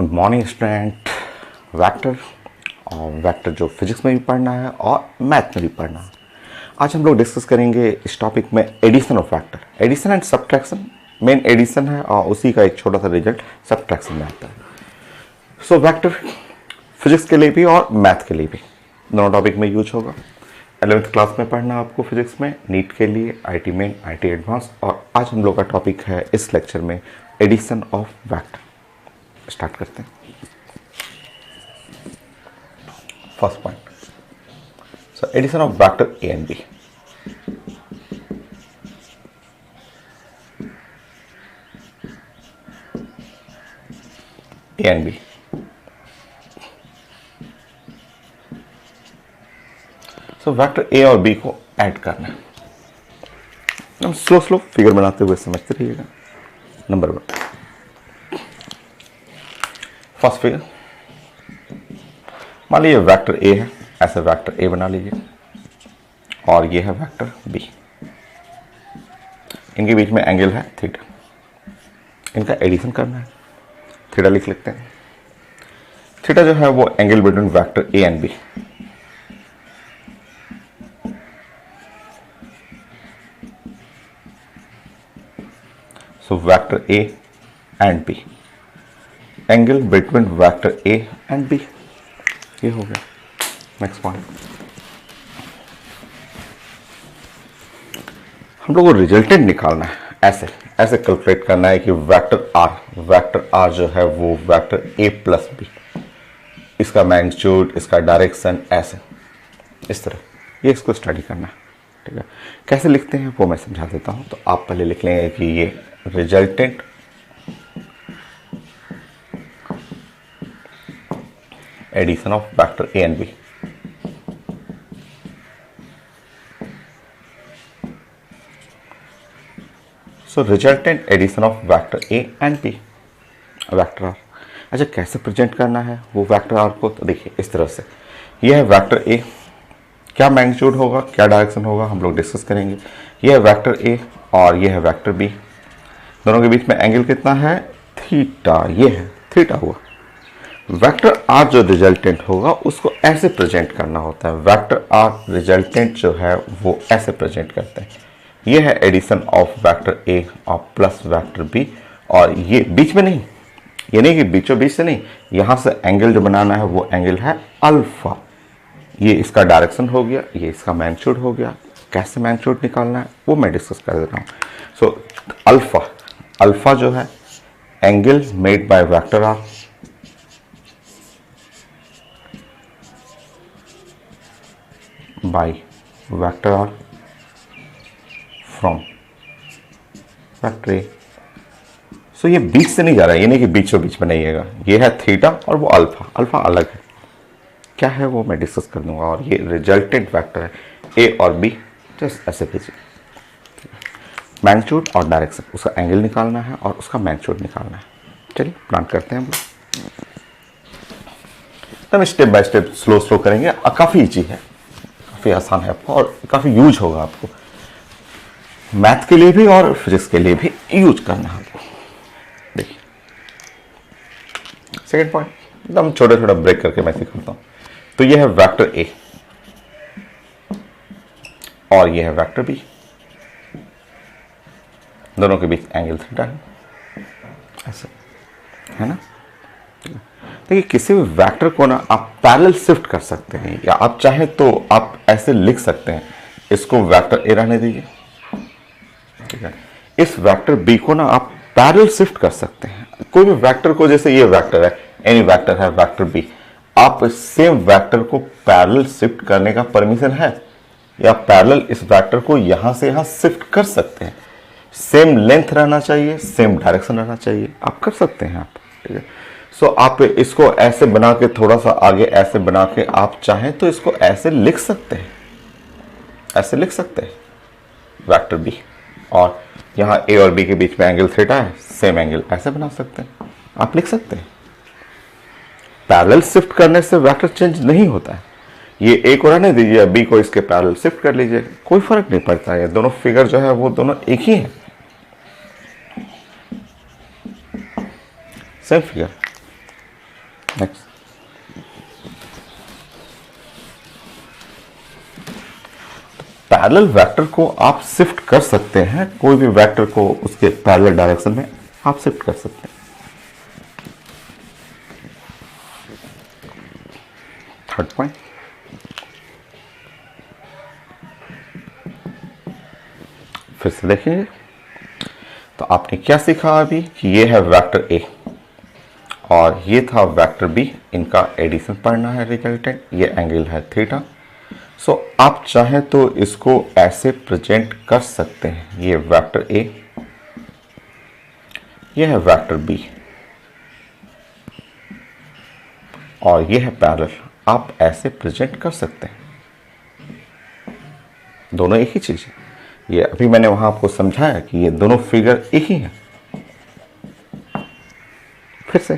Good morning student. Vector और vector जो physics में भी पढ़ना है और मैथ में भी पढ़ना है। आज हम लोग डिस्कस करेंगे इस टॉपिक में addition of vector, addition and subtraction. Main addition है और उसी का एक छोटा सा रिजल्ट सब्ट्रैक्शन में आता है। सो वेक्टर फिजिक्स के लिए भी और मैथ के लिए भी दोनों टॉपिक में यूज होगा। 11th क्लास में पढ़ना आपको फिजिक्स में, नीट के लिए, आईटी मेन, आईटी एडवांस। और आज हम लोग का टॉपिक है इस लेक्चर में एडिशन ऑफ वेक्टर। स्टार्ट करते हैं। First point, so addition of vector A and B. A and B, so vector ए और बी को ऐड करना है। हम स्लो फिगर बनाते हुए समझते रहिएगा। नंबर 1, फर्स्ट फिगर, मान लीजिए वेक्टर ए है, ऐसे वेक्टर ए बना लीजिए और ये है वेक्टर बी। इनके बीच में एंगल है थीटा, इनका एडिशन करना है। थीटा लिख लेते हैं। थीटा जो है वो angle between vector A and B. So vector A and B, angle between vector A and B, ये हो गया। नेक्स्ट पॉइंट, हम लोग को रिजल्टेंट निकालना है। ऐसे ऐसे कैलकुलेट करना है कि वेक्टर आर जो है वो वेक्टर ए प्लस बी, इसका मैग्नीट्यूड, इसका डायरेक्शन, ऐसे इस तरह ये इसको स्टडी करना है। ठीक है, कैसे लिखते हैं वो मैं समझा देता हूं। तो आप पहले लिख लेंगे कि ये resultant addition of vector A and B. So resultant addition of vector A and B, vector R. अच्छा, कैसे प्रेजेंट करना है वो वेक्टर आर को? तो देखिए इस तरह से, यह है वेक्टर ए, क्या मैग्नीट्यूड होगा, क्या डायरेक्शन होगा, हम लोग डिस्कस करेंगे। यह है वेक्टर ए और यह है वेक्टर बी। दोनों के बीच में एंगल कितना है? थीटा। ये है थीटा हुआ। वेक्टर आर जो रिजल्टेंट होगा उसको ऐसे प्रेजेंट करना होता है। वेक्टर आर रिजल्टेंट जो है वो ऐसे प्रेजेंट करते हैं। ये है एडिशन ऑफ वेक्टर ए और प्लस वेक्टर बी। और ये बीच में नहीं, ये नहीं कि बीचों बीच से नहीं, यहां से एंगल जो बनाना है वो एंगल है अल्फा। ये इसका डायरेक्शन हो गया, ये इसका मैग्नीट्यूड हो गया। कैसे मैग्नीट्यूड निकालना है वो मैं डिस्कस कर देता हूँ। सो अल्फा जो है angle made by vector R by vector R from vector A. So ये बीच से नहीं जा रहा है, ये नहीं कि बीचों बीच में नहीं है। ये है थीटा और वो अल्फा अलग है। क्या है वो मैं डिस्कस कर दूंगा। और ये रिजल्टेंट वेक्टर है ए और बी, जस्ट ऐसे भेजिए। मैग्नीट्यूड और डायरेक्शन, उसका एंगल निकालना है और उसका मैग्नीट्यूड निकालना है। चलिए प्लान करते हैं हम लोग। तब स्टेप बाय स्टेप स्लो करेंगे। काफ़ी ईजी है, काफ़ी आसान है आपको और काफ़ी यूज होगा आपको। मैथ के लिए भी और फिजिक्स के लिए भी यूज करना है आपको। देखिए सेकेंड पॉइंट, एकदम छोटा ब्रेक करके मैं सिखाता हूँ। तो ये है वेक्टर ए और ये है वेक्टर बी। दोनों के बीच एंगल थीटा है, ऐसे है ना। देखिए किसी भी वेक्टर को ना आप पैरेलल शिफ्ट कर सकते हैं, या आप चाहे तो आप ऐसे लिख सकते हैं। इसको वेक्टर ए रहने दीजिए, ठीक है। इस वेक्टर बी को ना आप पैरेलल शिफ्ट कर सकते हैं। कोई भी वेक्टर को, जैसे ये वेक्टर है, एनी वेक्टर है वेक्टर बी, आप सेम वेक्टर को पैरेलल शिफ्ट करने का परमिशन है, या पैरेलल इस वेक्टर को यहां से यहां शिफ्ट कर सकते हैं। सेम लेंथ रहना चाहिए, सेम डायरेक्शन रहना चाहिए, आप कर सकते हैं आप, ठीक है। सो आप इसको ऐसे बना के, थोड़ा सा आगे ऐसे बना के, आप चाहें तो इसको ऐसे लिख सकते हैं, ऐसे लिख सकते हैं वेक्टर बी। और यहाँ ए और बी के बीच में एंगल थीटा है, सेम एंगल ऐसे बना सकते हैं, आप लिख सकते हैं। पैरेलल शिफ्ट करने से वेक्टर चेंज नहीं होता है। ये ए को रहने दीजिए, बी को इसके पैरेलल शिफ्ट कर लीजिए, कोई फर्क नहीं पड़ता है। दोनों फिगर जो है वो दोनों एक ही है, same figure. Next, parallel vector को आप शिफ्ट कर सकते हैं, कोई भी वेक्टर को उसके पैरेलल डायरेक्शन में आप शिफ्ट कर सकते हैं। थर्ड पॉइंट, फिर से देखेंगे तो आपने क्या सीखा अभी कि ये है वेक्टर ए और ये था वेक्टर बी, इनका एडिशन पढ़ना है रिजल्टेंट, ये एंगल है थीटा। सो आप चाहें तो इसको ऐसे प्रेजेंट कर सकते हैं, ये वेक्टर ए, ये है वेक्टर बी और ये है पैरेलल, आप ऐसे प्रेजेंट कर सकते हैं, दोनों एक ही चीज है। ये अभी मैंने वहां आपको समझाया कि ये दोनों फिगर एक ही हैं। फिर से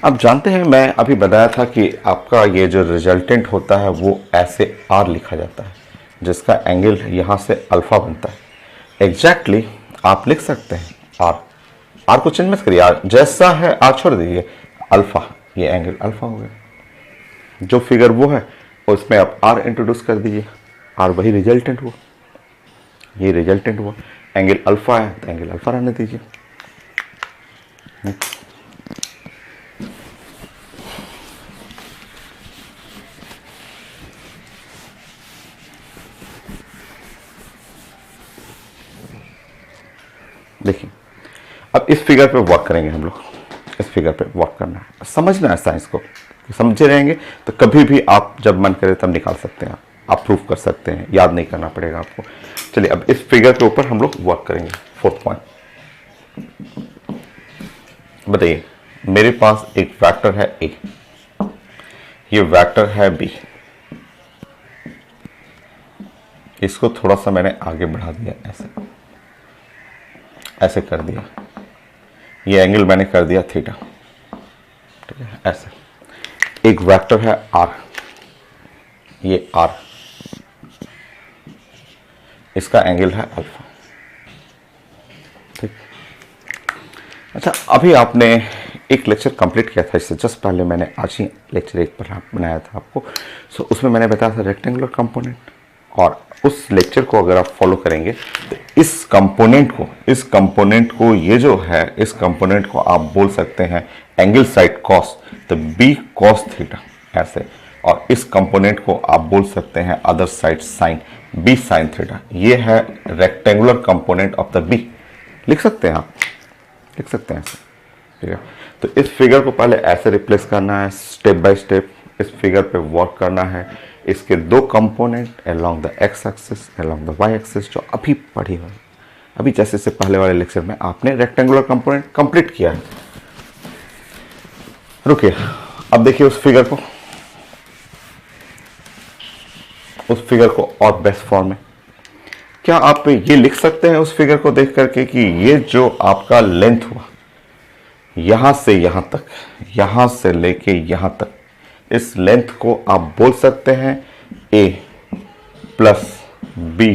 अब जानते हैं, मैं अभी बताया था कि आपका ये जो रिजल्टेंट होता है वो ऐसे आर लिखा जाता है, जिसका एंगल यहां से अल्फा बनता है। एग्जैक्टली आप लिख सकते हैं आर, आर को चेंज मत करिए, आर जैसा है आर छोड़ दीजिए, अल्फा, ये एंगल अल्फा हो गया। जो फिगर वो है उसमें आप आर इंट्रोड्यूस कर दीजिए, आर वही रिजल्टेंट हुआ, ये रिजल्टेंट हुआ, एंगल अल्फा है तो एंगल अल्फा रहने दीजिए। देखिए अब इस फिगर पे वर्क करेंगे हम लोग, इस फिगर पे वर्क करना है, समझना है साइंस को, समझे रहेंगे तो कभी भी आप जब मन करे तब निकाल सकते हैं, आप प्रूफ कर सकते हैं, याद नहीं करना पड़ेगा आपको। चलिए अब इस फिगर के ऊपर हम लोग वर्क करेंगे। फोर्थ पॉइंट, बताइए मेरे पास एक वेक्टर है ए, ये वेक्टर है बी, इसको थोड़ा सा मैंने आगे बढ़ा दिया, ऐसे ऐसे कर दिया, ये एंगल मैंने कर दिया थीटा, ठीक है ऐसे। एक वेक्टर है आर, ये आर, इसका एंगल है अल्फा, ठीक। अच्छा अभी आपने एक लेक्चर कंप्लीट किया था, इससे जस्ट पहले मैंने आज ही लेक्चर एक बनाया था आपको। सो उसमें मैंने बताया था रेक्टेंगुलर कंपोनेंट, और उस लेक्चर को अगर आप फॉलो करेंगे तो इस कंपोनेंट को ये जो है, इस कंपोनेंट को आप बोल सकते हैं एंगल साइड कॉस, तो बी कॉस थीटा ऐसे, और इस कंपोनेंट को आप बोल सकते हैं other side sine, B sine theta. ये है rectangular component of the B, लिख सकते हैं आप, लिख सकते हैं ऐसे, ठीक है। तो इस फिगर को पहले ऐसे रिप्लेस करना है, स्टेप बाय स्टेप इस फिगर पे वर्क करना है। इसके दो component along the X axis, along the Y axis, जो अभी पढ़ी हुई, अभी जैसे से पहले वाले लेक्चर में आपने रेक्टेंगुलर कंपोनेंट कंप्लीट किया है। रुकिए अब देखिए उस फिगर को और बेस्ट फॉर्म में, क्या आप ये लिख सकते हैं उस फिगर को देख करके कि ये जो आपका लेंथ हुआ यहां से यहां तक, यहां से लेके यहां तक, इस लेंथ को आप बोल सकते हैं ए प्लस बी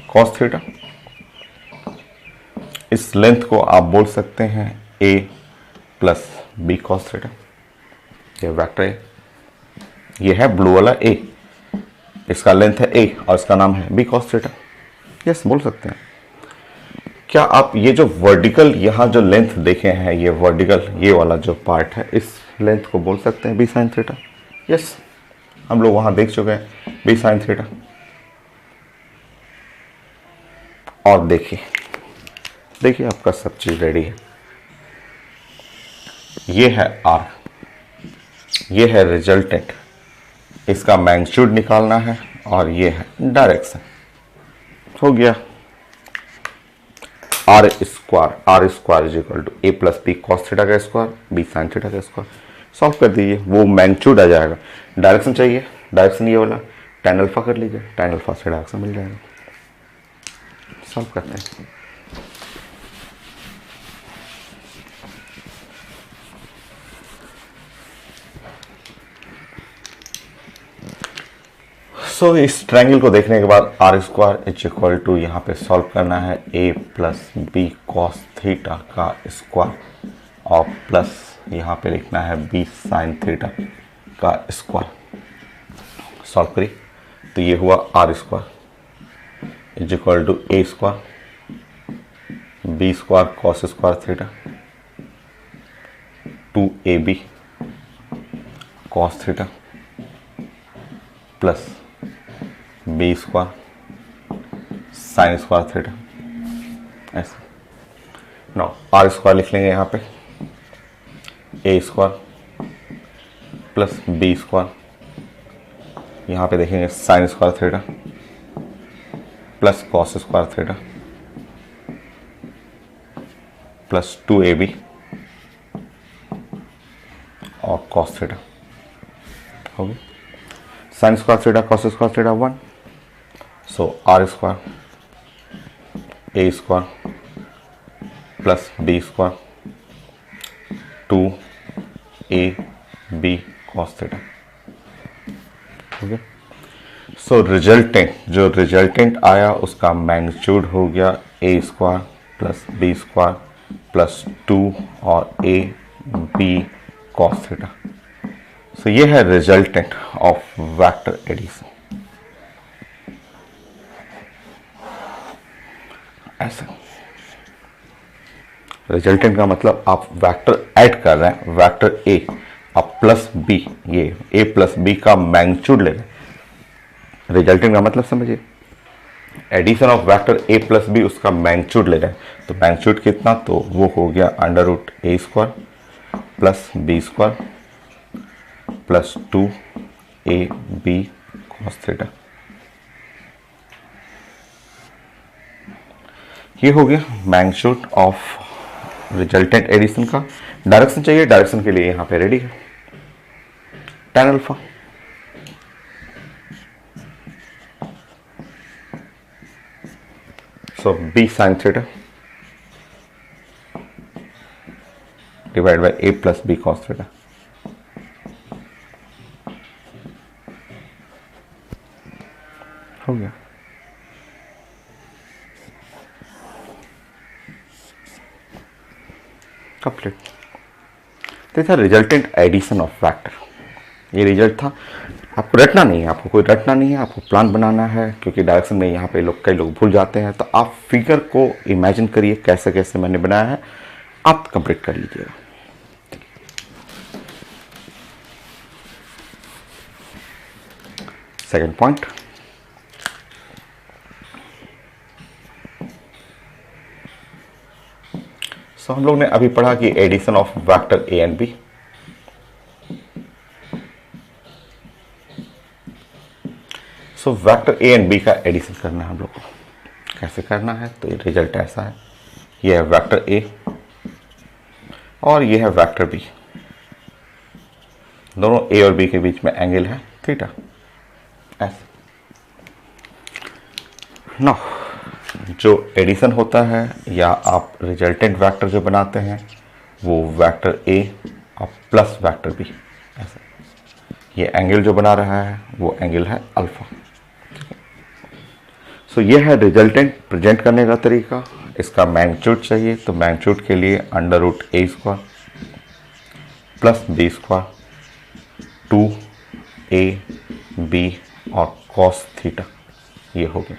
कॉस थीटा, इस लेंथ को आप बोल सकते हैं ए प्लस बी कॉस थीटा। ये वेक्टर है, ये है ब्लू वाला ए, इसका लेंथ है ए और इसका नाम है बी कॉस थीटा। यस बोल सकते हैं। क्या आप ये जो वर्टिकल यहां जो लेंथ देखे हैं, ये वर्टिकल ये वाला जो पार्ट है, इस लेंथ को बोल सकते हैं बी साइन थीटा। यस हम लोग वहां देख चुके हैं बी साइन थीटा। और देखिए आपका सब चीज रेडी है। ये है आर, ये है रिजल्टेंट, इसका मैग्नीट्यूड निकालना है, और ये है डायरेक्शन। हो गया R square is equal to A plus B cos theta का स्क्वायर, बी साइन थीटा का स्क्वायर। सॉल्व कर दीजिए, वो मैग्नीट्यूड आ जाएगा। डायरेक्शन चाहिए, डायरेक्शन ये वाला tan अल्फा कर लीजिए, tan अल्फा से डायरेक्शन मिल जाएगा। सॉल्व करते हैं। सो इस ट्रायंगल को देखने के बाद r square is equal to, यहाँ पे सॉल्व करना है a plus B cos theta का स्क्वायर और प्लस यहाँ पे लिखना है बी साइन थीटा का स्क्वायर। सॉल्व करिए तो ये हुआ r square is equal to a square b square cos square theta 2ab cos theta plus B square sine square theta. ऐसा नो आर स्क्वायर लिख लेंगे यहाँ पे a square plus B square, यहाँ पे देखेंगे sine square theta plus cos square theta plus 2ab और कॉस थीटा हो गया। Sine square theta cos square theta 1, so r square a square plus B square 2ab cos theta हो गया। So resultant जो resultant आया उसका magnitude हो गया A square plus B square plus 2 और A B cos theta. So ये है रिजल्टेंट ऑफ वेक्टर एडिशन। ऐसा रिजल्टेंट का मतलब आप वेक्टर ऐड कर रहे हैं, वेक्टर ए आप प्लस बी, ये ए प्लस बी का मैग्नीट्यूड ले रहे हैं। रिजल्टेंट का मतलब समझिए addition of vector a plus b उसका मैग्नीट्यूड ले रहे हैं, तो मैग्नीट्यूड कितना, तो वो हो गया अंडर रूट ए square plus B square plus 2ab cos theta. ये हो गया मैग्नीट्यूड ऑफ रिजल्टेंट एडिशन का। डायरेक्शन चाहिए, डायरेक्शन के लिए यहाँ पे रेडी है tan alpha so b sin theta divide by a plus b cos theta. हो गया। कंप्लीट। तो था रिजल्टेंट एडिशन ऑफ वेक्टर, ये रिजल्ट था। आपको रटना नहीं है, आपको कोई रटना नहीं है, आपको प्लान बनाना है, क्योंकि डायरेक्शन में यहाँ पे लोग कई लोग भूल जाते हैं। तो आप फिगर को इमेजिन करिए कैसे कैसे मैंने बनाया है, आप कंप्लीट कर लीजिएगा। सेकंड पॉइंट, सो हम लोग ने अभी पढ़ा कि addition of vector A and B. So vector A and b का एडिशन करना है हम लोग को। कैसे करना है, तो ये रिजल्ट ऐसा है, ये है वेक्टर ए और ये है वेक्टर बी। दोनों ए और बी के बीच में एंगल है थीटा। ऐसे नो जो एडिशन होता है या आप रिजल्टेंट वेक्टर जो बनाते हैं वो वेक्टर ए और प्लस वेक्टर बी। ऐसे ये एंगल जो बना रहा है वो एंगल है अल्फा। सो ये है रिजल्टेंट प्रेजेंट करने का तरीका। इसका मैग्नीट्यूड चाहिए, तो मैग्नीट्यूड के लिए अंडर रूट ए square plus B square 2ab और कॉस थीटा, ये हो गया।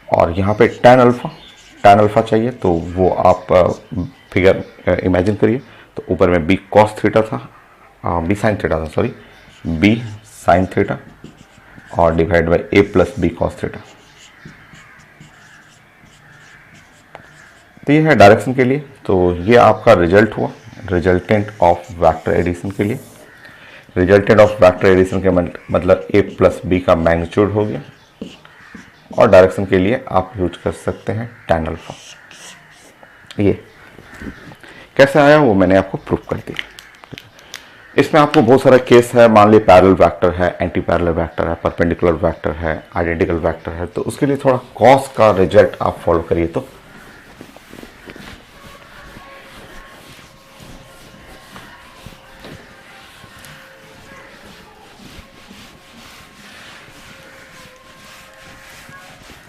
और यहाँ पे tan अल्फा चाहिए, तो वो आप फिगर इमेजिन करिए। तो ऊपर में b कॉस थीटा था, b साइन थीटा था, सॉरी b साइन थीटा और divide by a plus B cos theta. तो ये है डायरेक्शन के लिए। तो ये आपका रिजल्ट हुआ रिजल्टेंट ऑफ वेक्टर एडिशन के लिए। रिजल्टेंट ऑफ वेक्टर एडिशन के मतलब a प्लस बी का मैग्नीट्यूड हो गया। और डायरेक्शन के लिए आप यूज कर सकते हैं tan अल्फा। ये कैसे आया वो मैंने आपको प्रूफ कर दिया। इसमें आपको बहुत सारा केस है, मान ली पैरेलल वेक्टर है, एंटी पैरेलल वेक्टर है, परपेंडिकुलर वेक्टर है, आइडेंटिकल वेक्टर है, तो उसके लिए थोड़ा कॉस का रिजल्ट आप फॉलो करिए। तो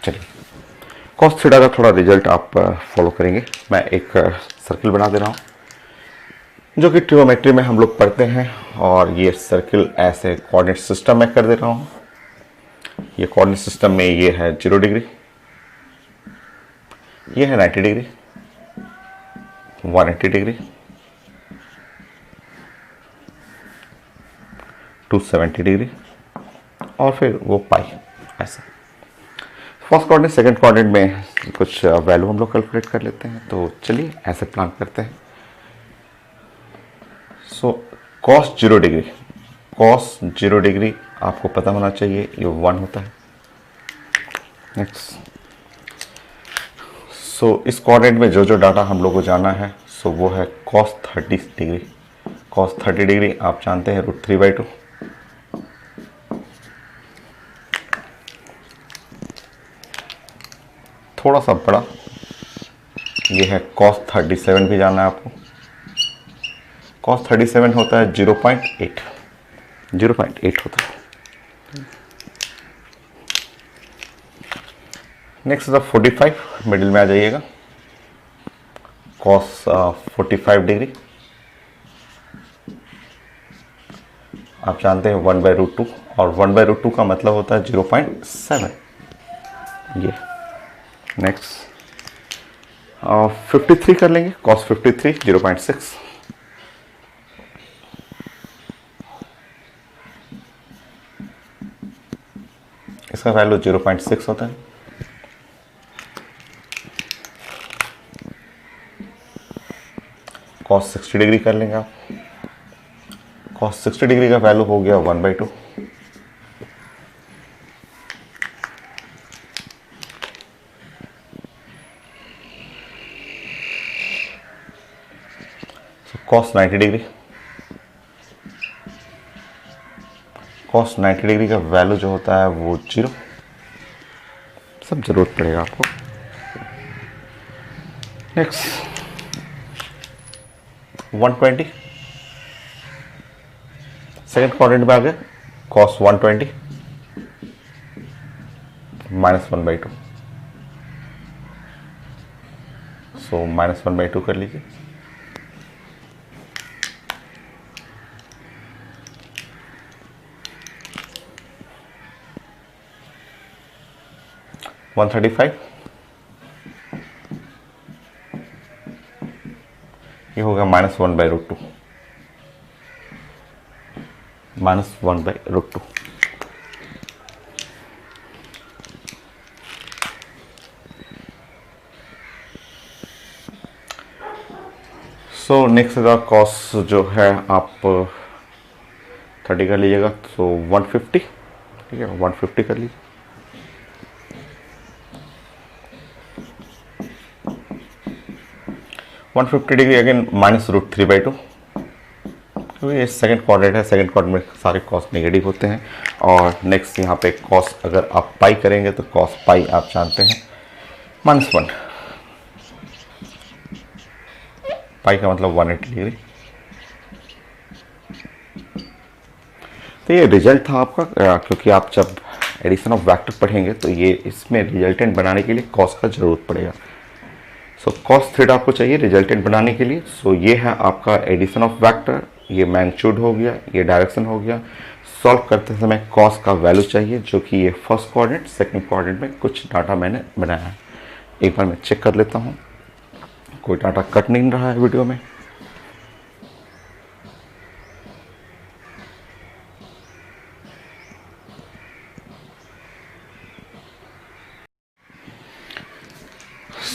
चलिए कॉस थीटा का थोड़ा रिजल्ट आप फॉलो करेंगे। मैं एक सर्किल बना दे रहा हूँ जो कि ट्रिग्नोमेट्री में हम लोग पढ़ते हैं, और ये सर्किल ऐसे कोऑर्डिनेट सिस्टम में कर दे रहा हूँ। ये कोऑर्डिनेट सिस्टम में ये है 0 डिग्री, ये है 90 डिग्री, 180 डिग्री, 270 डिग्री, और फिर वो पाई ऐसा। फर्स्ट कोऑर्डिनेट सेकंड कोऑर्डिनेट में कुछ वैल्यू हम लोग कैलकुलेट कर लेते हैं। तो चलिए ऐसे प्लान करते हैं। So cos 0 degree, cos 0 degree आपको पता होना चाहिए ये 1 होता है। नेक्स्ट, सो इस कोऑर्डिनेट में जो जो डाटा हम लोग को जाना है, सो वो है कॉस 30 डिग्री। कॉस 30 डिग्री आप जानते हैं √3/2। थोड़ा सा बड़ा ये है कॉस 37 भी जानना है आपको। कॉस 37 होता है 0.8, 0.8 होता है। नेक्स्ट है 45, मिडिल में आ जाइएगा। कॉस 45 डिग्री आप जानते हैं 1/√2, और 1/√2 का मतलब होता है 0.7 ये। नेक्स्ट 53 कर लेंगे। कॉस 53 0.6, इसका वैल्यू 0.6 होता है। कॉस 60 डिग्री कर लेंगे आप। कॉस 60 डिग्री का वैल्यू हो गया 1/2। कॉस 90 डिग्री, कॉस 90 डिग्री का वैल्यू जो होता है वो 0। सब जरूरत पड़ेगा आपको। नेक्स्ट 120, सेकेंड क्वाड्रेंट में आ गया। कॉस 120 -1/2, सो -1/2 कर लीजिए। $135, ये हो गया -1/√2, -1/√2। सो नेक्स्ट का कॉस जो है आप 30 कर लीजिएगा, तो 150, ठीक है 150 कर लीजिए। $150 अगेन -√3/2, क्योंकि ये सेकंड क्वाड्रेंट है। सेकंड क्वाड्रेंट में सारे कॉस नेगेटिव होते हैं। और नेक्स्ट यहाँ पे कॉस अगर आप पाई करेंगे तो कॉस पाई आप जानते हैं -1, पाई का मतलब 180 डिग्री। तो ये रिजल्ट था आपका, क्योंकि आप जब एडिशन ऑफ वेक्टर पढ़ेंगे तो ये इसमें रिजल्टेंट बनाने के लिए कॉस का जरूरत पड़ेगा। सो कॉस थीटा आपको चाहिए रिजल्टेंट बनाने के लिए। सो ये है आपका एडिशन ऑफ वेक्टर, ये मैग्नीट्यूड हो गया, ये डायरेक्शन हो गया। सॉल्व करते समय कॉस का वैल्यू चाहिए, जो कि ये फर्स्ट कोऑर्डिनेट सेकंड कोऑर्डिनेट में कुछ डाटा मैंने बनाया है। एक बार मैं चेक कर लेता हूँ, कोई डाटा कट नहीं रहा है वीडियो में।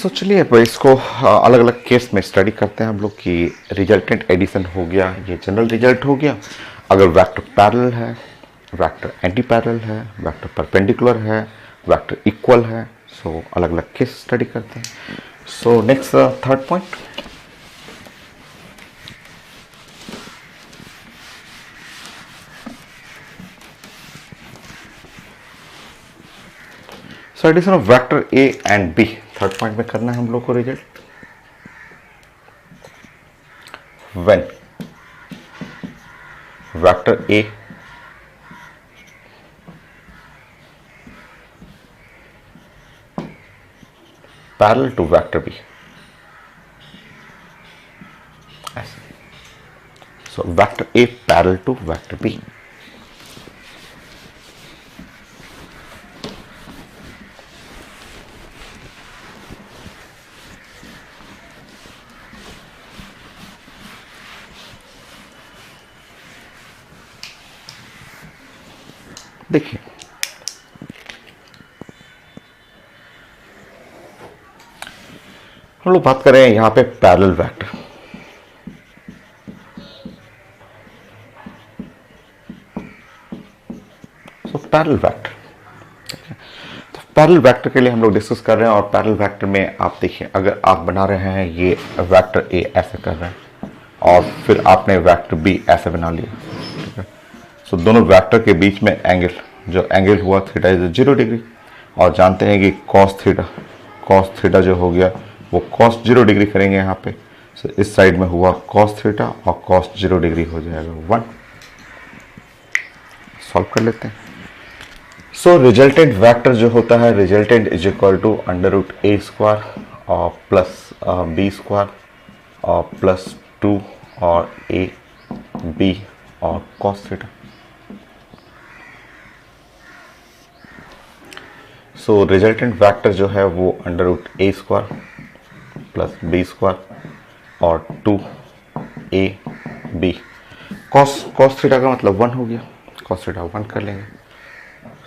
तो चलिए अब इसको अलग अलग केस में स्टडी करते हैं हम लोग कि रिजल्टेंट एडिशन हो गया, ये जनरल रिजल्ट हो गया। अगर वेक्टर पैरेलल है, वेक्टर एंटी पैरेलल है, वेक्टर परपेंडिकुलर है, वेक्टर इक्वल है, सो अलग अलग केस स्टडी करते हैं। So next third point, so addition of vector A and B, third point में करना है हम लोग को result. When vector A parallel to vector B, ऐसे। So vector A parallel to vector B. देखिए हम लोग बात करें यहां पे parallel vector. So parallel vector, तो पैरेलल वेक्टर के लिए हम लोग डिस्कस कर रहे हैं। और पैरेलल वेक्टर में आप देखिए, अगर आप बना रहे हैं ये वेक्टर ए ऐसे कर रहे हैं और फिर आपने वेक्टर बी ऐसे बना लिया, ठीक है। सो दोनों वेक्टर के बीच में एंगल, जो एंगल हुआ थीटा इज 0 डिग्री, और जानते हैं कि कॉस थीटा जो हो गया वो कॉस 0 डिग्री करेंगे यहाँ पे। सो इस साइड में हुआ कॉस थीटा और कॉस 0 डिग्री हो जाएगा 1। सॉल्व कर लेते हैं। सो रिजल्टेंट वेक्टर जो होता है, resultant is equal to √a² और प्लस b² और प्लस 2 और a b और cos theta. So resultant vector जो है वो √a² प्लस b² और 2ab। कॉस थीटा का मतलब 1 हो गया, कॉस थीटा 1 कर लेंगे।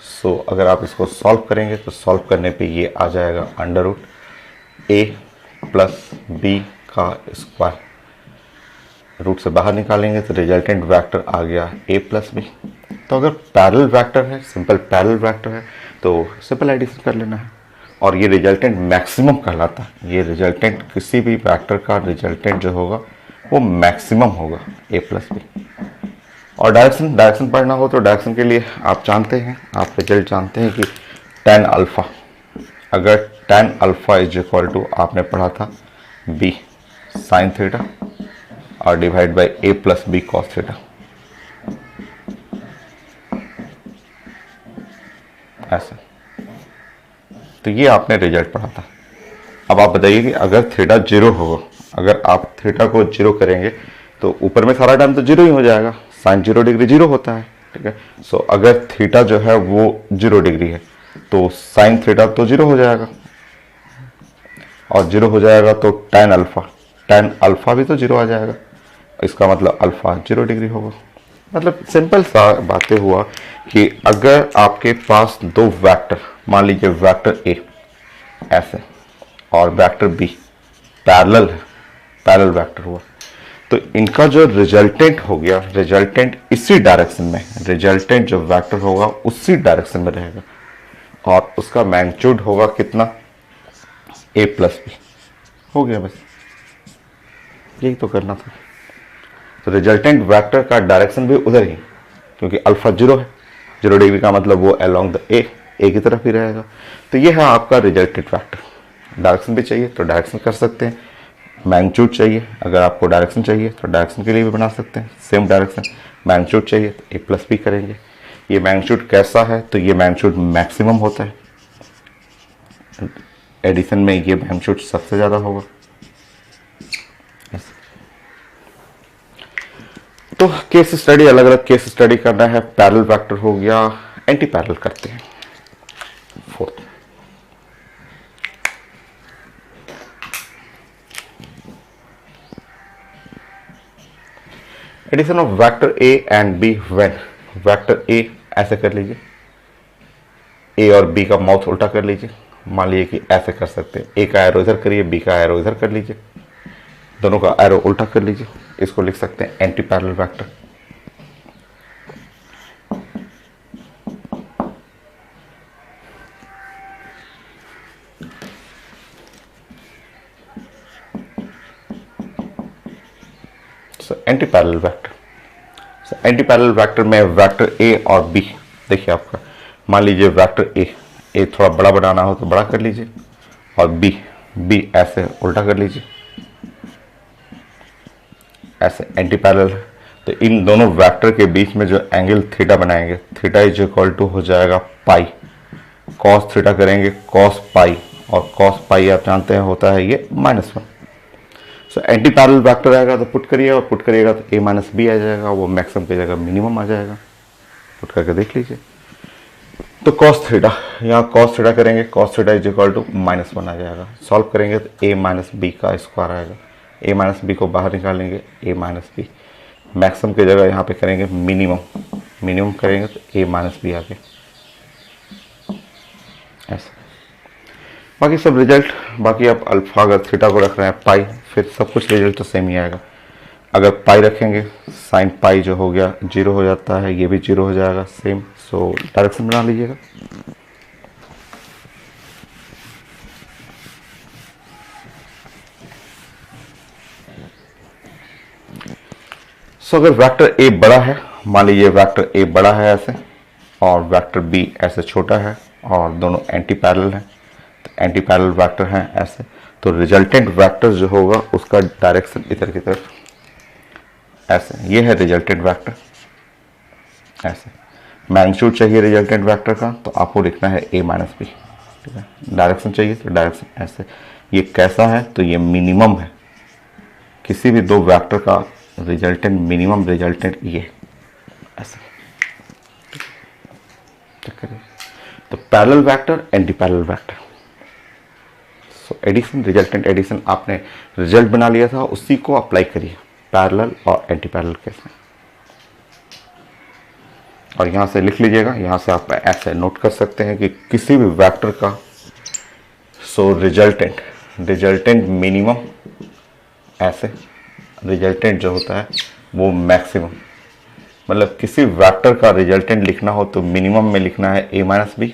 सो अगर आप इसको सॉल्व करेंगे तो सॉल्व करने पे ये आ जाएगा √a प्लस b का स्क्वायर। रूट से बाहर निकालेंगे तो रिजल्टेंट वेक्टर आ गया a प्लस b। तो अगर पैरेलल वेक्टर है, सिंपल पैरेलल वेक्टर है, तो सिंपल एडिशन कर लेना है। और ये रिजल्टेंट मैक्सिमम कहलाता है। ये रिजल्टेंट किसी भी वेक्टर का रिजल्टेंट जो होगा वो मैक्सिमम होगा a प्लस बी। और डायरेक्शन पढ़ना हो तो डायरेक्शन के लिए आप जानते हैं, आप रिजल्ट जानते हैं कि tan अल्फा, अगर tan alpha is equal to आपने पढ़ा था b साइन थीटा और divide by a plus B cos theta, ऐसा। तो ये आपने रिजल्ट पढ़ा था। अब आप बताइए कि अगर थीटा 0 होगा, अगर आप थीटा को 0 करेंगे तो ऊपर में सारा टाइम तो 0 ही हो जाएगा, साइन 0 डिग्री 0 होता है, ठीक है। सो अगर थीटा जो है वो 0 डिग्री है तो साइन थीटा तो 0 हो जाएगा, और 0 हो जाएगा तो tan अल्फा भी तो 0 आ जाएगा। इसका मतलब अल्फा 0 डिग्री होगा। मतलब सिंपल सा बातें हुआ कि अगर आपके पास दो वेक्टर, मान लीजिए वेक्टर ए ऐसे और वेक्टर बी पैरेलल वेक्टर हुआ, तो इनका जो रिजल्टेंट हो गया, रिजल्टेंट इसी डायरेक्शन में, रिजल्टेंट जो वेक्टर होगा उसी डायरेक्शन में रहेगा और उसका मैग्नीट्यूड होगा कितना, a प्लस बी। हो गया, बस यही तो करना था। तो रिजल्टेंट वेक्टर का डायरेक्शन भी उधर ही, क्योंकि अल्फा 0 है, 0 डिग्री का मतलब वो अलोंग द ए की तरफ ही रहेगा। तो ये है आपका रिजल्टेंट वेक्टर। डायरेक्शन भी चाहिए तो डायरेक्शन कर सकते हैं, मैग्नीट्यूड चाहिए, अगर आपको डायरेक्शन चाहिए तो डायरेक्शन के लिए भी बना सकते हैं, सेम डायरेक्शन। मैग्नीट्यूड चाहिए तो a प्लस बी करेंगे। ये मैग्नीट्यूड कैसा है, तो ये मैग्नीट्यूड मैक्सिमम होता है, एडिशन में ये मैग्नीट्यूड सबसे ज़्यादा होगा। तो केस स्टडी, अलग अलग केस स्टडी करना है। पैरेलल वेक्टर हो गया, एंटी पैरेलल करते हैं। Fourth, addition of vector A and b when vector a ऐसे कर लीजिए, ए और बी का माउथ उल्टा कर लीजिए। मान लीजिए कि ऐसे कर सकते हैं, ए का एरो इधर करिए, बी का एरो इधर कर लीजिए, दोनों का एरो उल्टा कर लीजिए। इसको लिख सकते हैं anti parallel vector. Anti parallel vector, anti parallel vector में वेक्टर ए और बी, देखिए आपका मान लीजिए वेक्टर ए थोड़ा बड़ा बनाना हो तो बड़ा कर लीजिए, और बी ऐसे उल्टा कर लीजिए, ऐसे एंटी पैरेलल है। तो इन दोनों वेक्टर के बीच में जो एंगल थीटा बनाएंगे, थीटा इज इक्वल टू हो जाएगा पाई, कॉस थीटा करेंगे कॉस पाई और कॉस पाई आप जानते हैं होता है ये -1। सो एंटी पैरेलल वेक्टर आएगा तो पुट करिए, और पुट करिएगा तो a माइनस बी आ जाएगा, वो मैक्सिमम की जगह मिनिमम आ जाएगा। पुट करके देख लीजिए। तो cos थीटा, यहाँ cos थीटा करेंगे, cos theta is equal to -1 आ जाएगा। सॉल्व करेंगे तो a माइनस बी का स्क्वायर आएगा। a माइनस बी को बाहर निकालेंगे, a माइनस बी मैक्सिमम की जगह यहाँ पे करेंगे मिनिमम, मिनिमम करेंगे तो a माइनस बी आ गया ऐसा। बाकी सब रिजल्ट, बाकी आप अल्फा अगर थीटा को रख रहे हैं पाई, फिर सब कुछ रिजल्ट तो सेम ही आएगा। अगर पाई रखेंगे साइन पाई जो हो गया 0 हो जाता है, ये भी 0 हो जाएगा सेम। सो डायरेक्शन बना लीजिएगा। सो अगर वेक्टर ए बड़ा है, मान लीजिए वेक्टर ए बड़ा है ऐसे और वेक्टर बी ऐसे छोटा है और दोनों एंटी पैरेलल हैं, तो एंटी पैरेलल वेक्टर हैं ऐसे, तो रिजल्टेंट वेक्टर जो होगा उसका डायरेक्शन इधर की तरफ ऐसे, ये है रिजल्टेंट वेक्टर ऐसे। मैग्नीट्यूड चाहिए रिजल्टेंट वेक्टर का, तो आपको लिखना है a माइनस बी, ठीक है। डायरेक्शन चाहिए तो डायरेक्शन ऐसे। ये कैसा है, तो ये मिनिमम है, किसी भी दो वेक्टर का रिजल्टेंट मिनिमम रिजल्टेंट ये ऐसे। तो parallel vector, anti parallel vector. So addition, resultant addition, आपने रिजल्ट बना लिया था, उसी को अप्लाई करिए पैरेलल और एंटी पैरेलल केस में। और यहाँ से लिख लीजिएगा, यहाँ से आप ऐसे नोट कर सकते हैं कि किसी भी वेक्टर का सो रिजल्टेंट मिनिमम ऐसे, रिजल्टेंट जो होता है वो मैक्सिमम, मतलब किसी वेक्टर का रिजल्टेंट लिखना हो तो मिनिमम में लिखना है a माइनस बी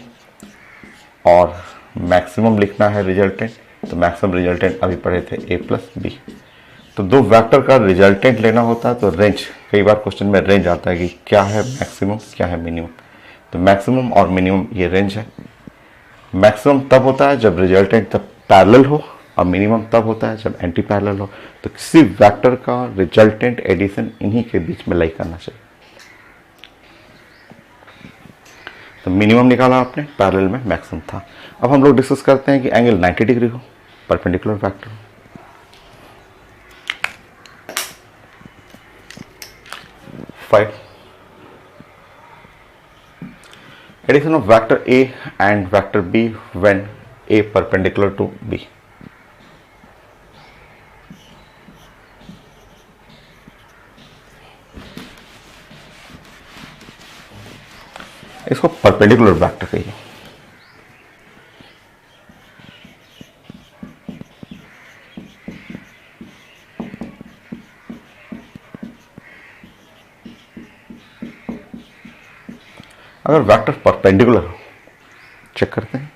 और मैक्सिमम लिखना है रिजल्टेंट, तो मैक्सिमम रिजल्टेंट अभी पढ़े थे a प्लस बी। तो दो वेक्टर का रिजल्टेंट लेना होता है तो रेंज, कई बार क्वेश्चन में रेंज आता है कि क्या है मैक्सिमम क्या है मिनिमम, तो मैक्सिमम और मिनिमम ये रेंज है। मैक्सिमम तब होता है जब रिजल्टेंट तब पैरेलल हो, और मिनिमम तब होता है जब एंटी पैरेलल हो। तो किसी वेक्टर का रिजल्टेंट एडिशन इन्हीं के बीच में लाई करना चाहिए। तो मिनिमम निकाला आपने, पैरेलल में मैक्सिमम था। अब हम लोग डिस्कस करते हैं कि एंगल 90 डिग्री हो, परपेंडिकुलर वेक्टर हो। Addition of vector A and vector B when A perpendicular to B. इसको परपेंडिकुलर वेक्टर कहिए। अगर वेक्टर परपेंडिकुलर हो, चेक करते हैं।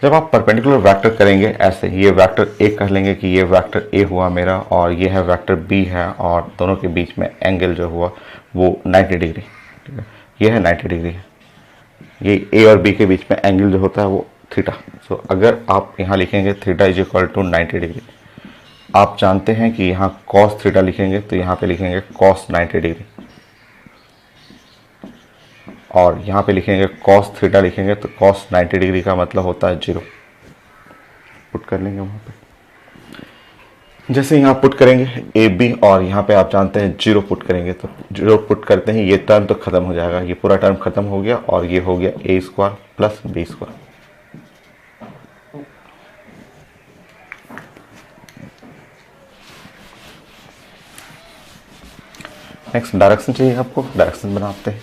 जब आप परपेंडिकुलर वेक्टर करेंगे ऐसे, ये वेक्टर ए कह लेंगे कि ये वेक्टर ए हुआ मेरा, और ये है वेक्टर बी है, और दोनों के बीच में एंगल जो हुआ वो 90 डिग्री, ठीक है। ये है 90 डिग्री है, ये ए और बी के बीच में एंगल जो होता है वो थीटा। सो अगर आप यहाँ लिखेंगे theta is equal to 90 degree, आप जानते हैं कि यहाँ कॉस थीटा लिखेंगे तो यहाँ पे लिखेंगे कॉस 90 डिग्री, और यहाँ पे लिखेंगे कॉस थीटा लिखेंगे तो कॉस 90 डिग्री का मतलब होता है 0। पुट कर लेंगे वहाँ पे, जैसे यहाँ पुट करेंगे ए बी, और यहाँ पे आप जानते हैं 0 पुट करेंगे, तो 0 पुट करते हैं ये टर्म तो खत्म हो जाएगा, ये पूरा टर्म खत्म हो गया, और ये हो गया a square plus B square. Next direction चाहिए आपको, डायरेक्शन बनाते हैं।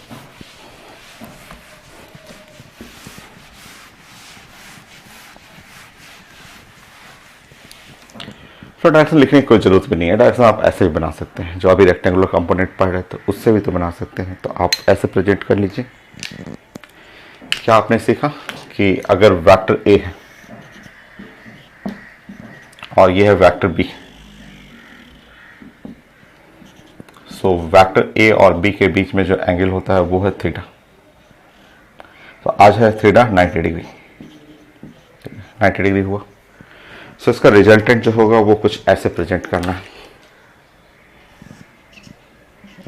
तो डायरेक्शन लिखने की कोई ज़रूरत भी नहीं है, डायरेक्शन आप ऐसे भी बना सकते हैं। जो अभी रेक्टेंगुलर कंपोनेंट पढ़ रहे थे उससे भी तो बना सकते हैं, तो आप ऐसे प्रेजेंट कर लीजिए। क्या आपने सीखा कि अगर वेक्टर ए है और ये है वेक्टर बी, सो वेक्टर ए और बी के बीच में जो एंगल होता है वो है थीटा। तो आज है थीटा 90 डिग्री, 90 डिग्री हुआ। सो इसका रिजल्टेंट जो होगा वो कुछ ऐसे प्रेजेंट करना है।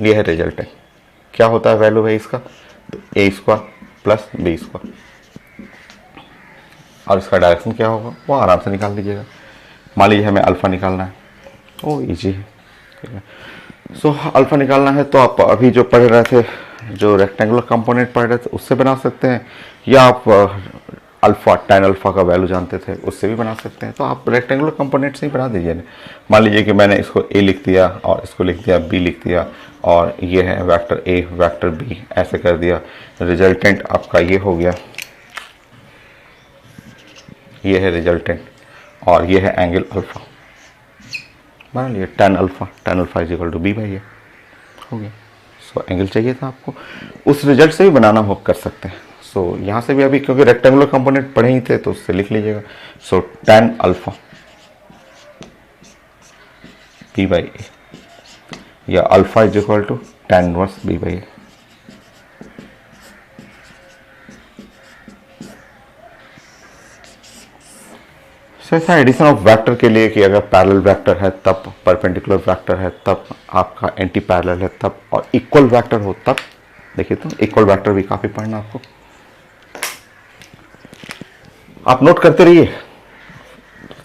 ये है रिजल्टेंट, क्या होता है वैल्यू है इसका, तो ए स्क्वायर प्लस बी स्क्वायर। और इसका डायरेक्शन क्या होगा वो आराम से निकाल लीजिएगा। मान लीजिए हमें अल्फ़ा निकालना है, ओ ईजी है, ठीक है। सो अल्फ़ा निकालना है तो आप अभी जो पढ़ रहे थे, जो रेक्टेंगुलर कंपोनेंट पढ़ रहे थे उससे बना सकते हैं, या आप अल्फ़ा tan अल्फ़ा का वैल्यू जानते थे उससे भी बना सकते हैं। तो आप रेक्टेंगुलर कंपोनेंट से ही बना दीजिए ना। मान लीजिए कि मैंने इसको a लिख दिया और इसको लिख दिया b लिख दिया, और ये है वेक्टर a वेक्टर b, ऐसे कर दिया। रिजल्टेंट आपका ये हो गया, ये है रिजल्टेंट, और ये है एंगल अल्फ़ा। मान लिया tan alpha is equal to b by A, हो गया। सो एंगल चाहिए था आपको, उस रिजल्ट से भी बनाना हो कर सकते हैं। सो यहाँ से भी अभी क्योंकि रेक्टेंगुलर कंपोनेंट पढ़े ही थे तो उससे लिख लीजिएगा। So tan alpha b by A, या alpha is equal to tan inverse b by A. ऐसा एडिशन ऑफ वेक्टर के लिए कि अगर पैरेलल वेक्टर है तब, परपेंडिकुलर वेक्टर है तब, आपका एंटी पैरेलल है तब, और इक्वल वेक्टर हो तब। देखिए तो इक्वल वेक्टर भी काफी पढ़ना आपको, आप नोट करते रहिए।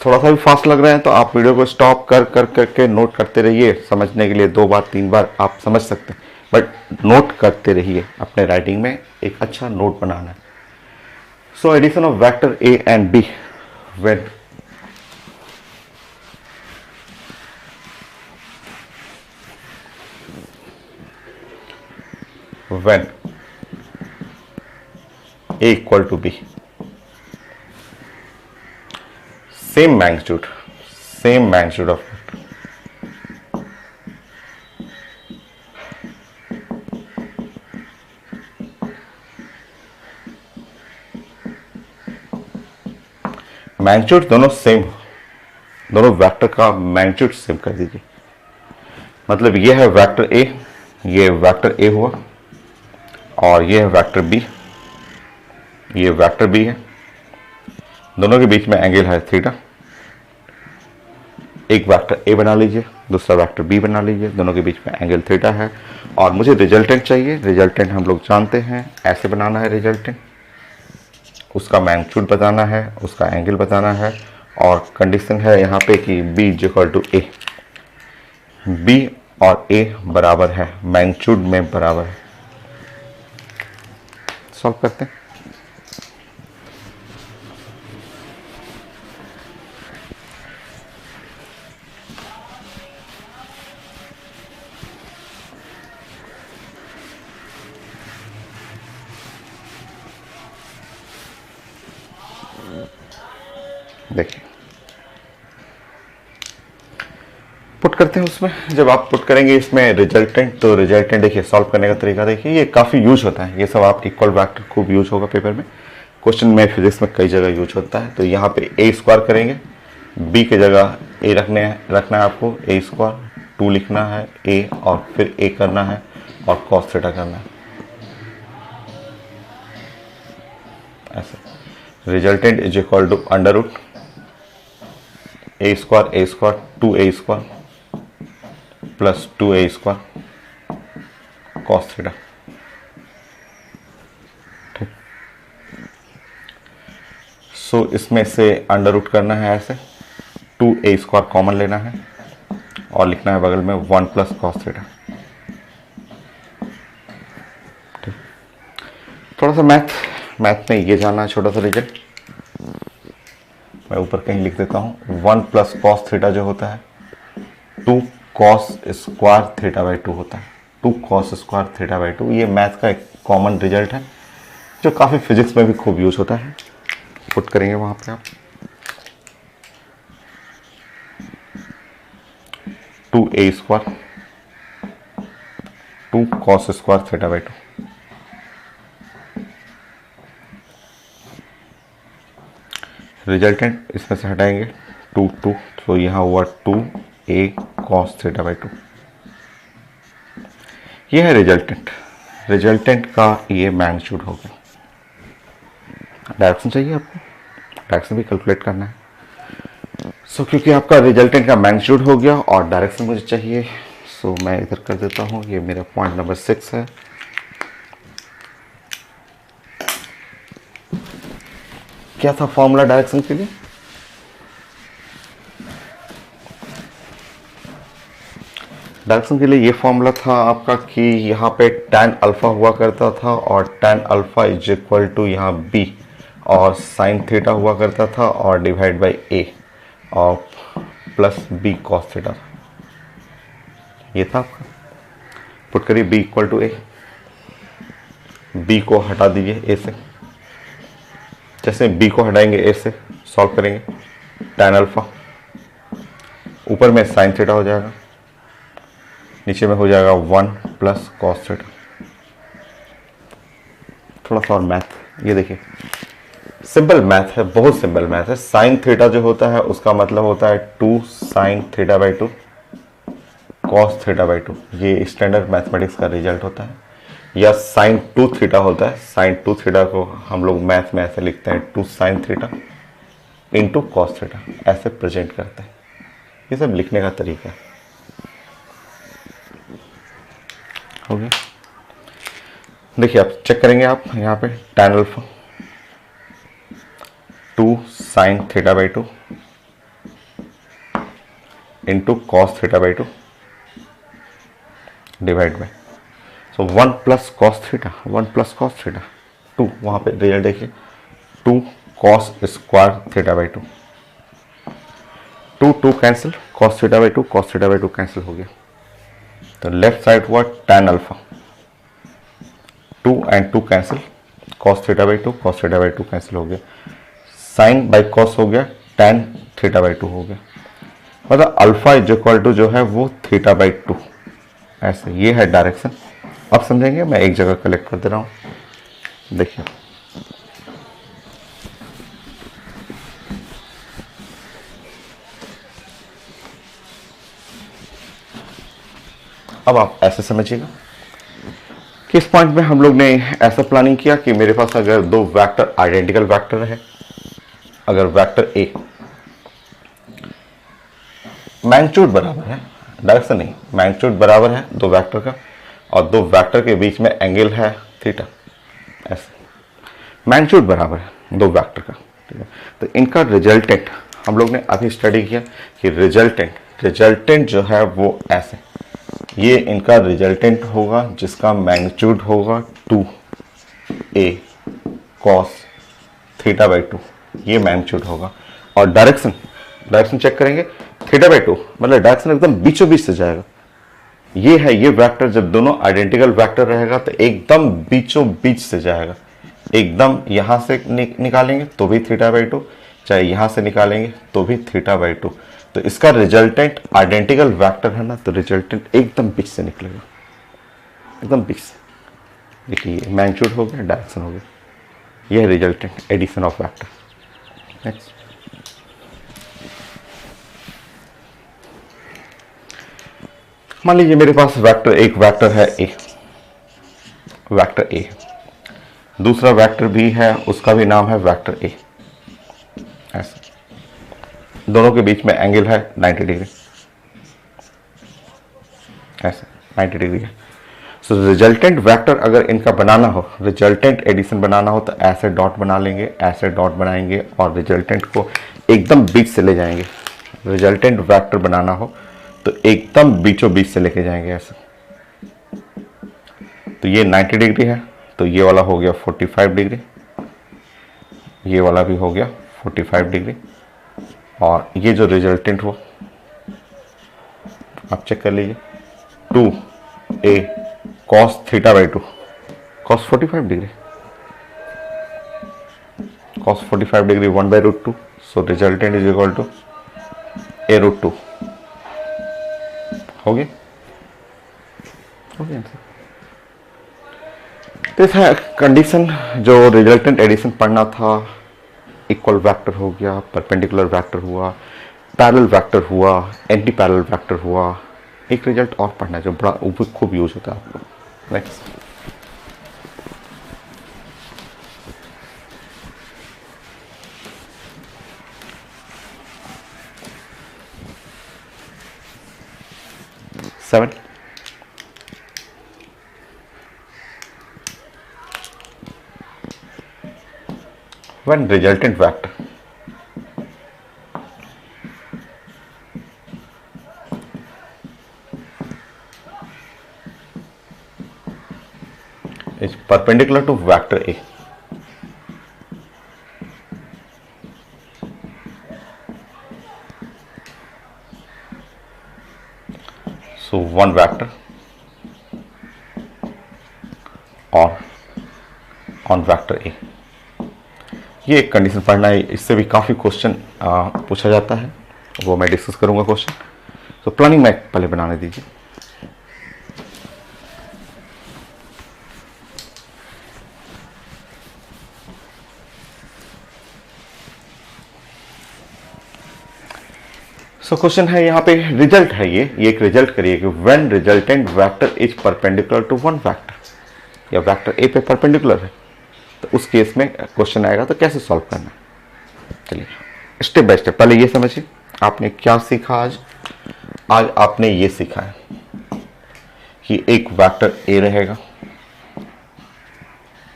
थोड़ा सा भी फास्ट लग रहा है तो आप वीडियो को स्टॉप कर कर करके नोट करते रहिए। समझने के लिए 2 बार 3 बार आप समझ सकते हैं, बट नोट करते रहिए। अपने राइटिंग में एक अच्छा नोट बनाना है। So addition of vector A and b when a equal to b, same magnitude of magnitude दोनों सेम, दोनों वेक्टर का मैग्नीट्यूड सेम कर दीजिए। मतलब ये है वेक्टर ए, ये वेक्टर ए हुआ, और ये है वेक्टर बी, ये वेक्टर बी है। दोनों के बीच में एंगल है थीटा। एक वेक्टर ए बना लीजिए, दूसरा वेक्टर बी बना लीजिए, दोनों के बीच में एंगल थीटा है। और मुझे रिजल्टेंट चाहिए। रिजल्टेंट हम लोग जानते हैं, ऐसे बनाना है रिजल्टेंट, उसका मैग्नीट्यूड बताना है, उसका एंगल बताना है, और कंडीशन है यहाँ पे कि b is equal to a. b और a बराबर है, मैग्नीट्यूड में बराबर है। सॉल्व करते हैं। देखिए पुट करते हैं उसमें। जब आप पुट करेंगे इसमें रिजल्टेंट, तो रिजल्टेंट देखिए सॉल्व करने का तरीका देखिए, ये काफ़ी यूज होता है। ये सब आप इक्वल वेक्टर खूब यूज होगा पेपर में, क्वेश्चन में, फिजिक्स में कई जगह यूज होता है। तो यहाँ पे ए स्क्वायर करेंगे, बी की जगह ए रखना है आपको, ए स्क्वायर, 2 लिखना है ए, और फिर ए करना है, और कॉस थीटा करना है, ऐसे। Resultant is equal to under root A square 2a square plus 2a square cos theta, ठीक। सो इसमें से अंडर रूट करना है ऐसे, 2a स्क्वायर कॉमन लेना है, और लिखना है बगल में 1 प्लस कॉस थीटा, ठीक। थोड़ा सा मैथ में ये जानना है, छोटा सा रिजल्ट मैं ऊपर कहीं लिख देता हूँ। 1 प्लस कॉस थीटा जो होता है 2 कॉस स्क्वायर थीटा बाई 2 होता है, 2 कॉस स्क्वायर थीटा बाई 2। ये मैथ का एक कॉमन रिजल्ट है जो काफ़ी फिजिक्स में भी खूब यूज होता है। पुट करेंगे वहाँ पे आप 2a square 2 cos square theta by 2, resultant इसमें से हटाएंगे 2 तो यहाँ हुआ 2a कॉस थीटा बाई 2। ये है रिजल्टेंट का ये मैग्नीट्यूड हो गया। डायरेक्शन चाहिए आपको, डायरेक्शन भी कैलकुलेट करना है। सो क्योंकि आपका रिजल्टेंट का मैग्नीट्यूड हो गया और डायरेक्शन मुझे चाहिए, सो मैं इधर कर देता हूँ। ये मेरा पॉइंट नंबर 6 है। क्या था फॉर्मूला डायरेक्शन के लिए? डायरेक्शन के लिए ये फॉर्मूला था आपका कि यहाँ पे tan अल्फा हुआ करता था और tan alpha is equal to यहाँ b और sin थीटा हुआ करता था और डिवाइड बाई a और प्लस b cos थीटा था। ये था आपका। पुट करिए b equal to a, b को हटा दीजिए a से। जैसे b को हटाएंगे a से सॉल्व करेंगे, tan अल्फा ऊपर में sin थीटा हो जाएगा, नीचे में हो जाएगा 1 प्लस कॉस थीटा। थोड़ा सा और मैथ, ये देखिए सिंपल मैथ है, बहुत सिंपल मैथ है। साइन थीटा जो होता है उसका मतलब होता है 2 sine theta by 2 cos theta by 2। ये स्टैंडर्ड मैथमेटिक्स का रिजल्ट होता है। या साइन 2 थीटा होता है, साइन 2 थीटा को हम लोग मैथ में ऐसे लिखते हैं 2 sine theta into cos theta, ऐसे प्रेजेंट करते हैं। ये सब लिखने का तरीका है। हो गया। देखिए आप चेक करेंगे, आप यहाँ पे tan alpha 2 sine theta by 2 into cos theta by 2 divide by, so 1 plus cos theta, 1 plus cos theta 2, वहाँ पे रिजल्ट देखिए 2 cos square theta by 2, 2 cancel, cos theta by 2 cos theta by 2 cancel हो गया। तो left side हुआ tan alpha 2 and 2 cancel, cos theta by 2 cos theta by 2 cancel हो गया, sign by cos हो गया, tan थीटा बाई 2 हो गया। मतलब अल्फा इज इक्वल टू जो है वो थीटा बाई 2, ऐसे। ये है डायरेक्शन। अब समझेंगे, मैं एक जगह कलेक्ट कर दे रहा हूँ। देखिए अब आप ऐसे समझिएगा कि इस पॉइंट में हम लोग ने ऐसा प्लानिंग किया कि मेरे पास अगर दो वेक्टर आइडेंटिकल वेक्टर है, अगर वेक्टर ए मैग्नीट्यूड बराबर है, डायरेक्शन नहीं, मैग्नीट्यूड बराबर है दो वेक्टर का, और दो वेक्टर के बीच में एंगल है थीटा, ऐसे मैग्नीट्यूड बराबर है दो वेक्टर का, ठीक है। तो इनका रिजल्टेंट हम लोग ने अभी स्टडी किया कि रिजल्टेंट जो है वो ऐसे, ये इनका रिजल्टेंट होगा जिसका मैग्नीट्यूड होगा 2a cos थीटा बाई 2, ये मैग्नीट्यूड होगा। और डायरेक्शन चेक करेंगे, थीटा बाई 2 मतलब डायरेक्शन एकदम बीचों बीच से जाएगा। ये है ये वेक्टर, जब दोनों आइडेंटिकल वेक्टर रहेगा तो एकदम बीचों बीच से जाएगा। एकदम यहां से निकालेंगे तो भी थीटा बाई 2, चाहे यहां से निकालेंगे तो भी थीटा बाई 2। तो इसका रिजल्टेंट आइडेंटिकल वेक्टर है ना, तो रिजल्टेंट एकदम बीच से निकलेगा, एकदम बीच से। देखिए मैग्नीट्यूड हो गया, डायरेक्शन हो गया, यह है resultant addition of vector. Next, मान लीजिए मेरे पास वेक्टर, एक वेक्टर है ए, वेक्टर ए, दूसरा वेक्टर भी है, उसका भी नाम है वेक्टर ए, ऐसे। दोनों के बीच में एंगल है 90 डिग्री, ऐसे 90 डिग्री है। सो रिजल्टेंट वेक्टर अगर इनका बनाना हो, रिजल्टेंट एडिशन बनाना हो, तो ऐसे डॉट बना लेंगे, ऐसे डॉट बनाएंगे और रिजल्टेंट को एकदम बीच से ले जाएंगे। रिजल्टेंट वेक्टर बनाना हो तो एकदम बीचों बीच से लेके जाएंगे ऐसे। तो ये 90 डिग्री है, तो ये वाला हो गया 45 डिग्री, ये वाला भी हो गया 45 डिग्री, और ये जो रिजल्टेंट हुआ आप चेक कर लीजिए, 2a cos theta by 2 cos 45 degree, cos 45 degree 1 by root 2, so resultant is equal to a root 2। हो गया, हो गया। तो ऐसा कंडीशन, जो रिजल्टेंट एडिशन पढ़ना था, इक्वल वेक्टर हो गया, परपेंडिकुलर वेक्टर हुआ, पैरेलल वेक्टर हुआ, एंटी पैरेलल वेक्टर हुआ। एक रिजल्ट और पढ़ना है जो बड़ा खूब यूज होता है आपको। Next, seven, when resultant vector is perpendicular to vector A. So one vector or on vector A, ये एक कंडीशन पढ़ना है। इससे भी काफ़ी क्वेश्चन पूछा जाता है, वो मैं डिस्कस करूंगा क्वेश्चन। तो प्लानिंग में पहले बनाने दीजिए। सो क्वेश्चन है यहाँ पे, रिजल्ट है ये एक रिजल्ट करिए कि when resultant vector is perpendicular to one vector, या वेक्टर ए पे परपेंडिकुलर है, तो उस केस में क्वेश्चन आएगा तो कैसे सॉल्व करना है। चलिए स्टेप बाय स्टेप, पहले ये समझिए आपने क्या सीखा आज। आज आपने ये सीखा है कि एक वेक्टर ए रहेगा,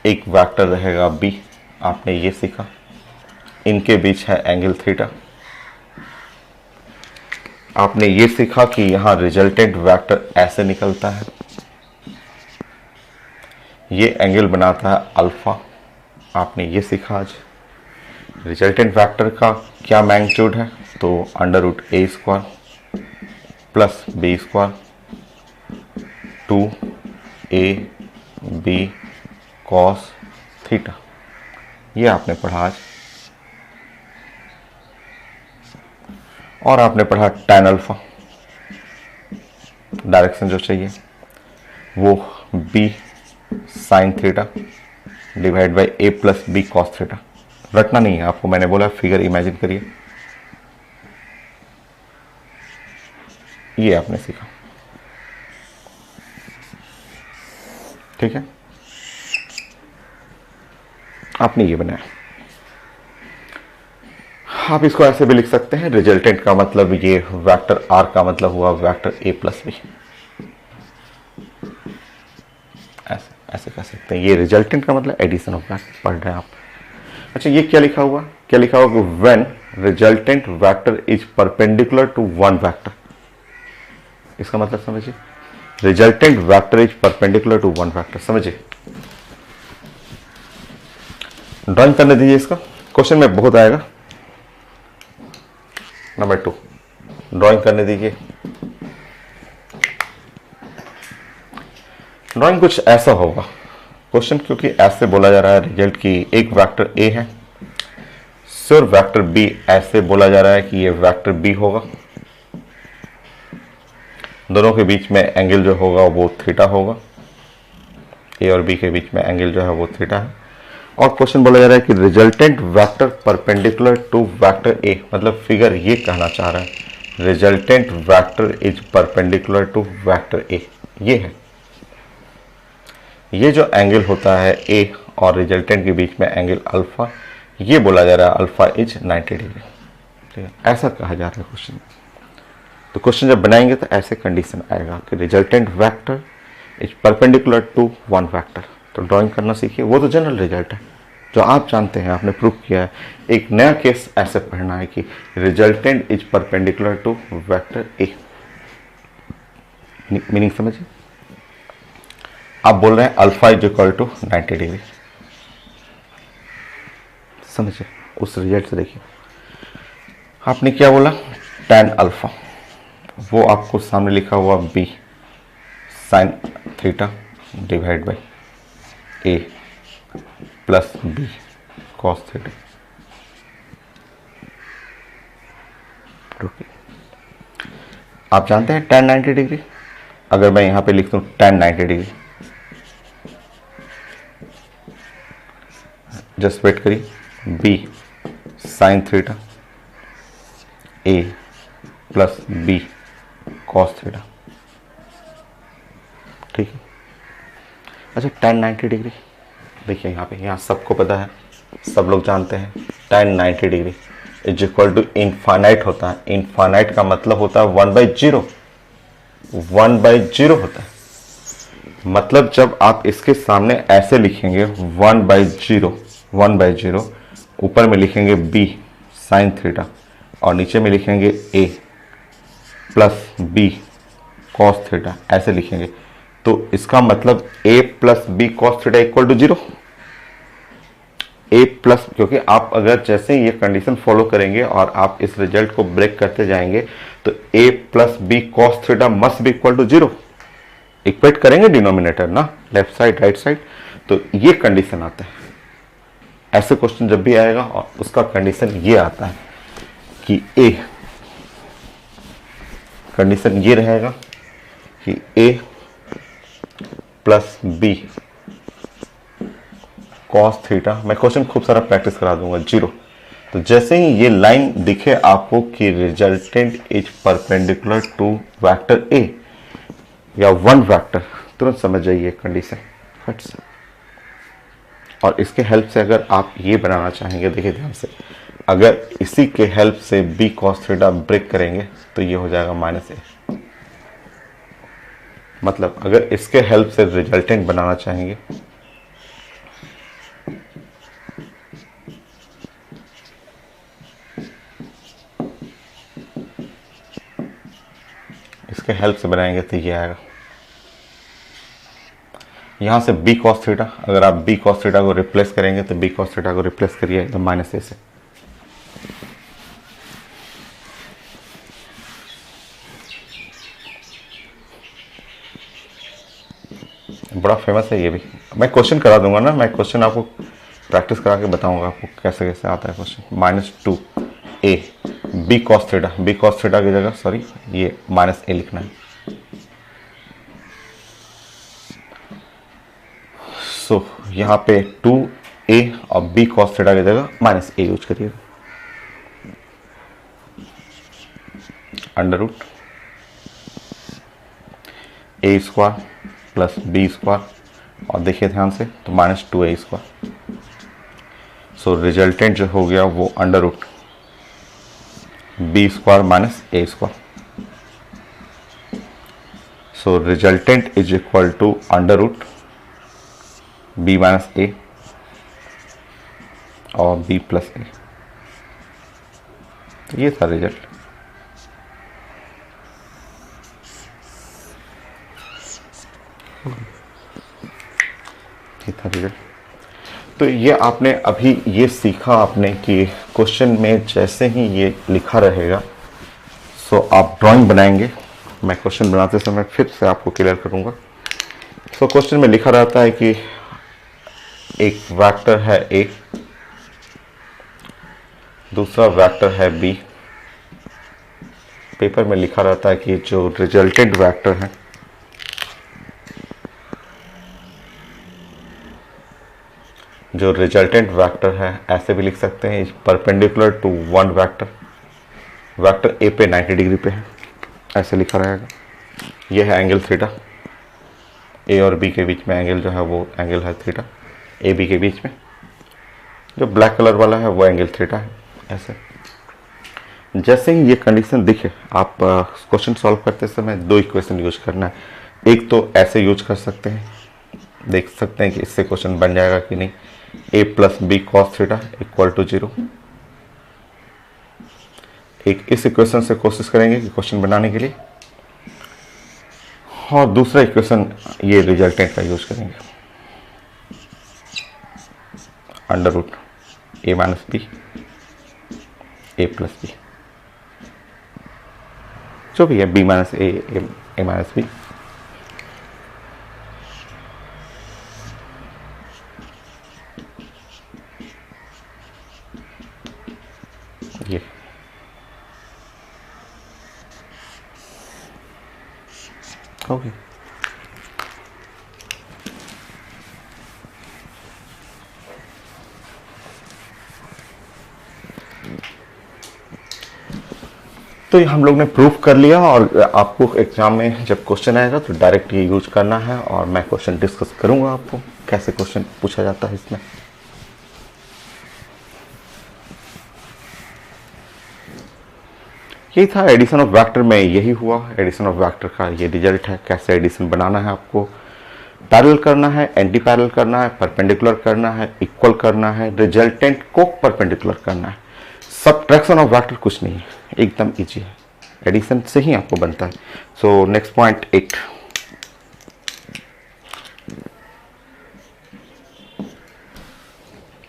एक वेक्टर रहेगा बी, आपने ये सीखा। इनके बीच है एंगल थीटा। आपने ये सीखा कि यहां रिजल्टेंट वेक्टर ऐसे निकलता है, ये एंगल बनाता है अल्फा। आपने ये सीखा आज। रिजल्टेंट वेक्टर का क्या मैग्नीट्यूड है, तो √a² plus b² 2ab cos theta, ये आपने पढ़ा आज। और आपने पढ़ा tan अल्फा, डायरेक्शन जो चाहिए वो b sin theta divide by a plus b cos theta. रटना नहीं है आपको, मैंने बोला फिगर इमेजिन करिए। ये आपने सीखा, ठीक है। आपने ये बनाया। आप इसको ऐसे भी लिख सकते हैं, रिजल्टेंट का मतलब ये वेक्टर r का मतलब हुआ वेक्टर a प्लस बी। ऐसे ऐसे कह सकते हैं। ये रिजल्टेंट का मतलब एडिशन ऑफ वेक्टर पढ़ रहे हैं आप। अच्छा, ये क्या लिखा हुआ, क्या लिखा हुआ कि when resultant vector is perpendicular to one vector. इसका मतलब समझिए, resultant vector is perpendicular to one vector, समझिए। ड्राइंग करने दीजिए इसका, क्वेश्चन में बहुत आएगा। नंबर 2 ड्राइंग करने दीजिए। ड्राइंग कुछ ऐसा होगा क्वेश्चन, क्योंकि ऐसे बोला जा रहा है रिजल्ट की एक वेक्टर ए है, सिर्फ वेक्टर बी ऐसे बोला जा रहा है कि ये वेक्टर बी होगा। दोनों के बीच में एंगल जो होगा वो थीटा होगा, ए और बी के बीच में एंगल जो है वो थीटा है। और क्वेश्चन बोला जा रहा है कि resultant vector perpendicular to vector a, मतलब फिगर ये कहना चाह रहा है resultant vector is perpendicular to vector a. ये है, ये जो एंगल होता है ए और रिजल्टेंट के बीच में एंगल अल्फा, ये बोला जा रहा है अल्फा इज 90 डिग्री, ठीक है। ऐसा कहा जा रहा है क्वेश्चन में। तो क्वेश्चन जब बनाएंगे तो ऐसे कंडीशन आएगा कि resultant vector is perpendicular to one vector. तो ड्राइंग करना सीखिए, वो तो जनरल रिजल्ट है जो आप जानते हैं, आपने प्रूव किया है। एक नया केस ऐसे पढ़ना है कि resultant is perpendicular to vector a. Meaning समझिए, आप बोल रहे हैं alpha is equal to 90 degree, समझिए। उस रिजल्ट से देखिए आपने क्या बोला, tan अल्फा, वो आपको सामने लिखा हुआ b sin theta divide by a plus b cos theta. आप जानते हैं tan 90 डिग्री, अगर मैं यहां पे लिख दूं tan 90 डिग्री, जस्ट वेट करिए, b sin theta a plus b cos theta, ठीक है। अच्छा, tan 90 डिग्री देखिए यहाँ पे, यहाँ सबको पता है, सब लोग जानते हैं tan 90 degree is equal to infinite होता है। इनफाइनाइट का मतलब होता है 1/0, 1/0 होता है। मतलब जब आप इसके सामने ऐसे लिखेंगे 1/0, ऊपर में लिखेंगे b साइन थीटा और नीचे में लिखेंगे a plus b cos theta, ऐसे लिखेंगे। तो इसका मतलब a plus B cos theta equal to 0। a plus, क्योंकि आप अगर जैसे ही ये कंडीशन फॉलो करेंगे और आप इस रिजल्ट को ब्रेक करते जाएंगे तो a plus B cos theta must be equal to 0। Equate करेंगे डिनोमिनेटर ना, लेफ्ट साइड राइट साइड, तो ये कंडीशन आता है। ऐसे क्वेश्चन जब भी आएगा और उसका कंडीशन ये आता है कि a, कंडीशन ये रहेगा कि a plus B cos theta, मैं क्वेश्चन खूब सारा प्रैक्टिस करा दूंगा, 0। तो जैसे ही ये लाइन दिखे आपको कि resultant is perpendicular to vector a या वन वेक्टर, तुरंत समझ जाइए कंडीशन फट से। और इसके हेल्प से अगर आप ये बनाना चाहेंगे, देखिए ध्यान से, अगर इसी के हेल्प से b cos थीटा ब्रेक करेंगे तो ये हो जाएगा -a। मतलब अगर इसके हेल्प से रिजल्टेंट बनाना चाहेंगे, इसके हेल्प से बनाएंगे तो ये आएगा। यहां से b cos थीटा, अगर आप b cos थीटा को रिप्लेस करेंगे तो b cos थीटा को रिप्लेस करिए तो -a से। बड़ा फेमस है ये भी, मैं क्वेश्चन करा दूंगा ना, मैं क्वेश्चन आपको प्रैक्टिस करा के बताऊंगा आपको कैसे कैसे आता है question. -2a b cos theta, b cos theta की जगह सॉरी ये -a लिखना है। सो यहाँ पे 2a और b cos थीटा की जगह -a यूज करिए। Under root a square plus B square और देखिए ध्यान से तो -2a स्क्वायर। सो रिजल्टेंट जो हो गया वो under root b square -a square. So resultant is equal to under root b -a और b प्लस a। तो ये था रिजल्ट। ये था रिजल्ट। तो ये आपने अभी ये सीखा आपने कि क्वेश्चन में जैसे ही ये लिखा रहेगा सो आप ड्राइंग बनाएंगे। मैं क्वेश्चन बनाते समय फिर से आपको क्लियर करूंगा। सो क्वेश्चन में लिखा रहता है कि एक वेक्टर है a, दूसरा वेक्टर है b। पेपर में लिखा रहता है कि जो रिजल्टेंट वेक्टर है ऐसे भी लिख सकते हैं, perpendicular to one vector, vector a पे 90 डिग्री पे है, ऐसे लिखा रहेगा। यह है एंगल थीटा, a और b के बीच में एंगल जो है वो एंगल है थीटा, a b के बीच में जो ब्लैक कलर वाला है वो एंगल थीटा है। ऐसे जैसे ही ये कंडीशन दिखे आप क्वेश्चन सॉल्व करते समय दो इक्वेशन यूज करना है। एक तो ऐसे यूज कर सकते हैं, देख सकते हैं कि इससे क्वेश्चन बन जाएगा कि नहीं, a plus B cos theta equal to 0। एक इस इक्वेशन से कोशिश करेंगे कि क्वेश्चन बनाने के लिए, और दूसरा इक्वेशन ये रिजल्टेंट का यूज करेंगे, under root a minus b a plus b, जो भी है b minus a minus b. ये ओके। तो ये हम लोग ने प्रूफ कर लिया, और आपको एग्जाम में जब क्वेश्चन आएगा तो डायरेक्ट ये यूज करना है, और मैं क्वेश्चन डिस्कस करूंगा आपको कैसे क्वेश्चन पूछा जाता है इसमें। यही था एडिशन ऑफ वेक्टर में, यही हुआ एडिशन ऑफ वेक्टर का ये रिजल्ट है। कैसे एडिशन बनाना है आपको पैरेलल करना है, एंटी पैरेलल करना है, परपेंडिकुलर करना है, इक्वल करना है, रिजल्टेंट को परपेंडिकुलर करना है। सब्ट्रैक्शन ऑफ वेक्टर कुछ नहीं है, एकदम इजी है, एडिशन से ही आपको बनता है। सो नेक्स्ट पॉइंट 8,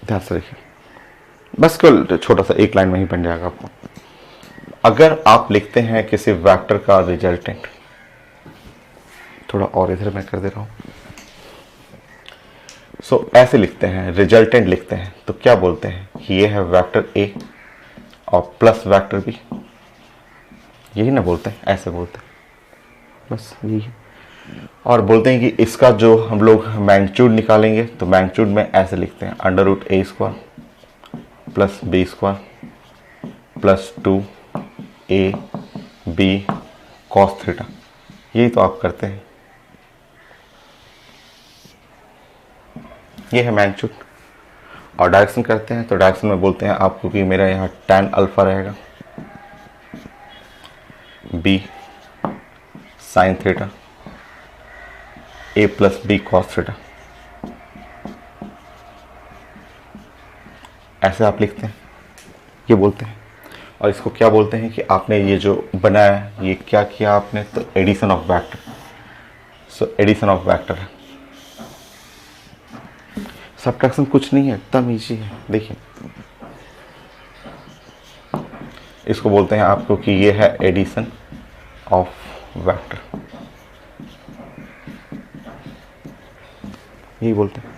ध्यान से देखिए, बस केवल छोटा सा एक लाइन में ही बन जाएगा आपको। अगर आप लिखते हैं किसी वेक्टर का रिजल्टेंट, थोड़ा और इधर मैं कर दे रहा हूं, ऐसे लिखते हैं, रिजल्टेंट लिखते हैं, तो क्या बोलते हैं कि ये है वेक्टर ए और प्लस वेक्टर बी, यही ना बोलते हैं, ऐसे बोलते हैं, बस यही है। और बोलते हैं कि इसका जो हम लोग मैग्नीट्यूड निकालेंगे तो मैग्नीट्यूड में ऐसे लिखते हैं, under root A square plus B square plus 2 a B cos theta, यही तो आप करते हैं, ये है मैग्नीट्यूड। और डायरेक्शन करते हैं तो डायरेक्शन में बोलते हैं आपको कि मेरा यहाँ tan अल्फा रहेगा, b sine theta, a plus B cos theta, ऐसे आप लिखते हैं, ये बोलते हैं। और इसको क्या बोलते हैं कि आपने ये जो बनाया ये क्या किया आपने, तो addition of vector. So addition of vector है, सब्ट्रैक्शन कुछ नहीं है, एकदम इजी है। देखिए इसको बोलते हैं आपको कि ये है एडिशन ऑफ वेक्टर, यही बोलते हैं।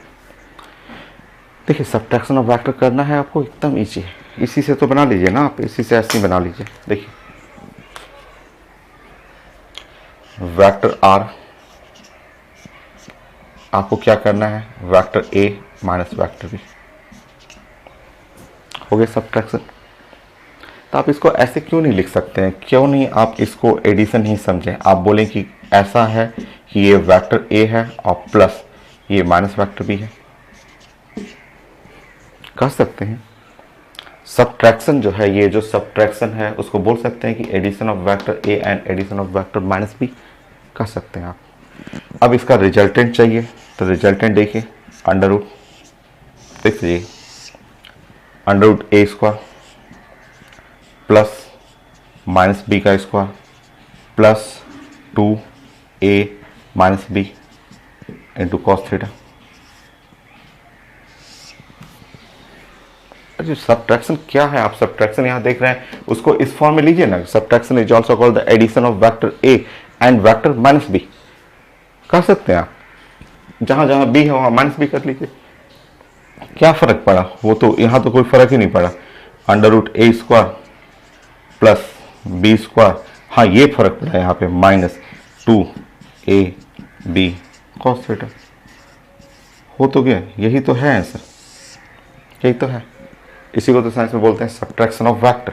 देखिए सब्ट्रैक्शन ऑफ वेक्टर करना है आपको, एकदम इजी है, इसी से तो बना लीजिए ना आप, इसी से ऐसे ही बना लीजिए। देखिए वेक्टर आर, आपको क्या करना है, vector a minus vector b, हो गया सब्ट्रैक्शन। तो आप इसको ऐसे क्यों नहीं लिख सकते हैं, क्यों नहीं आप इसको एडिशन ही समझें, आप बोलें कि ऐसा है कि ये वेक्टर ए है और प्लस ये माइनस वेक्टर बी है, कह सकते हैं। सब्ट्रैक्शन जो है, ये जो सब्ट्रैक्शन है उसको बोल सकते हैं कि addition of vector A and addition of vector minus b, कह सकते हैं आप। अब इसका रिजल्टेंट चाहिए, तो रिजल्टेंट देखिए, अंडर रूट, देख लीजिए, अंडर रूट ए स्क्वायर प्लस माइनस बी का square plus 2a minus b into cos theta. अरे सब्ट्रैक्शन क्या है, आप सब्ट्रैक्शन यहाँ देख रहे हैं, उसको इस फॉर्म में लीजिए ना, subtraction is also called the addition of vector A and vector minus b, कर सकते हैं आप, जहां जहां बी है वहां माइनस बी कर लीजिए, क्या फर्क पड़ा, वो तो यहां तो कोई फर्क ही नहीं पड़ा, अंडर रूट ए स्क्वायर प्लस बी स्क्वायर, हाँ ये फर्क पड़ा यहाँ पे, minus 2a b cos theta, हो तो गया, यही तो है आंसर, यही तो है, इसी को तो साइंस में बोलते हैं सब्ट्रैक्शन ऑफ वेक्टर।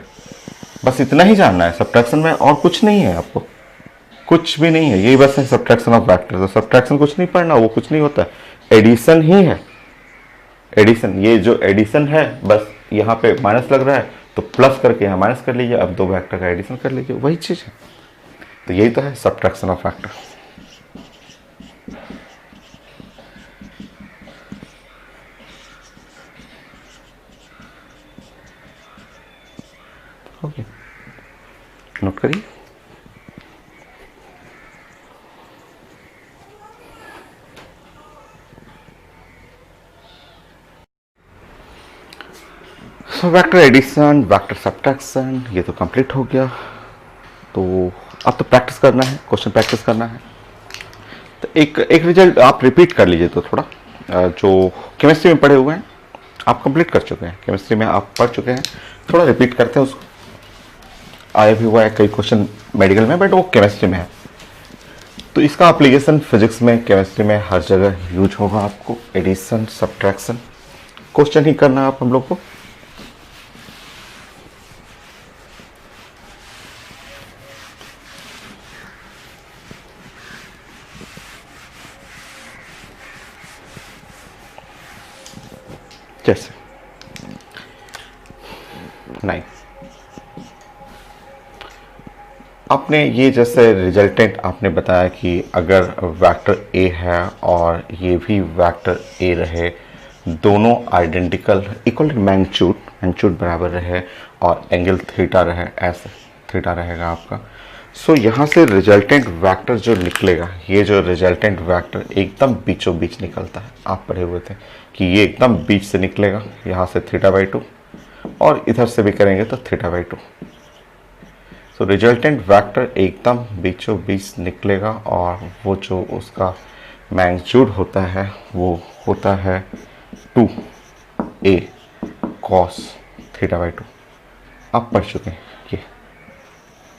बस इतना ही जानना है, सब्ट्रैक्शन में और कुछ नहीं है, आपको कुछ भी नहीं है, यही बस है सब्ट्रैक्शन ऑफ वेक्टर। तो सब्ट्रैक्शन कुछ नहीं पढ़ना, वो कुछ नहीं होता, एडिशन ही है, एडिशन, ये जो एडिशन है बस यहाँ पे माइनस लग रहा है तो प्लस करके यहाँ माइनस कर लीजिए, अब दो वेक्टर का एडिशन कर लीजिए, वही चीज है। तो यही तो है subtraction of vector. Okay, note करिए। So vector addition, vector subtraction, ये तो कंप्लीट हो गया। तो अब तो प्रैक्टिस करना है, क्वेश्चन प्रैक्टिस करना है। तो एक रिजल्ट आप रिपीट कर लीजिए, तो थोड़ा जो केमिस्ट्री में पढ़े हुए हैं आप कंप्लीट कर चुके हैं, केमिस्ट्री में आप पढ़ चुके हैं, थोड़ा रिपीट करते हैं उसको। आया भी हुआ है कई क्वेश्चन मेडिकल में, बट वो केमिस्ट्री में है, तो इसका एप्लीकेशन फिजिक्स में, केमिस्ट्री में हर जगह यूज होगा। आपको एडिशन सब्ट्रैक्शन क्वेश्चन ही करना है आप हम लोग को। जैसे 9 आपने ये जैसे रिजल्टेंट आपने बताया कि अगर वेक्टर ए है और ये भी वेक्टर ए रहे, दोनों आइडेंटिकल इक्वल मैग्नीट्यूड बराबर रहे और एंगल थीटा रहे, ऐसे थीटा रहेगा आपका। सो यहाँ से रिजल्टेंट वेक्टर जो निकलेगा, ये जो रिजल्टेंट वेक्टर एकदम बीचों बीच निकलता है। आप पढ़े हुए थे कि ये एकदम बीच से निकलेगा, यहाँ से θ/2 और इधर से भी करेंगे तो θ/2। तो रिजल्टेंट वेक्टर एकदम बीचों बीच निकलेगा और वो जो उसका मैग्नीट्यूड होता है वो होता है 2a cos θ/2। आप पढ़ चुके हैं ये।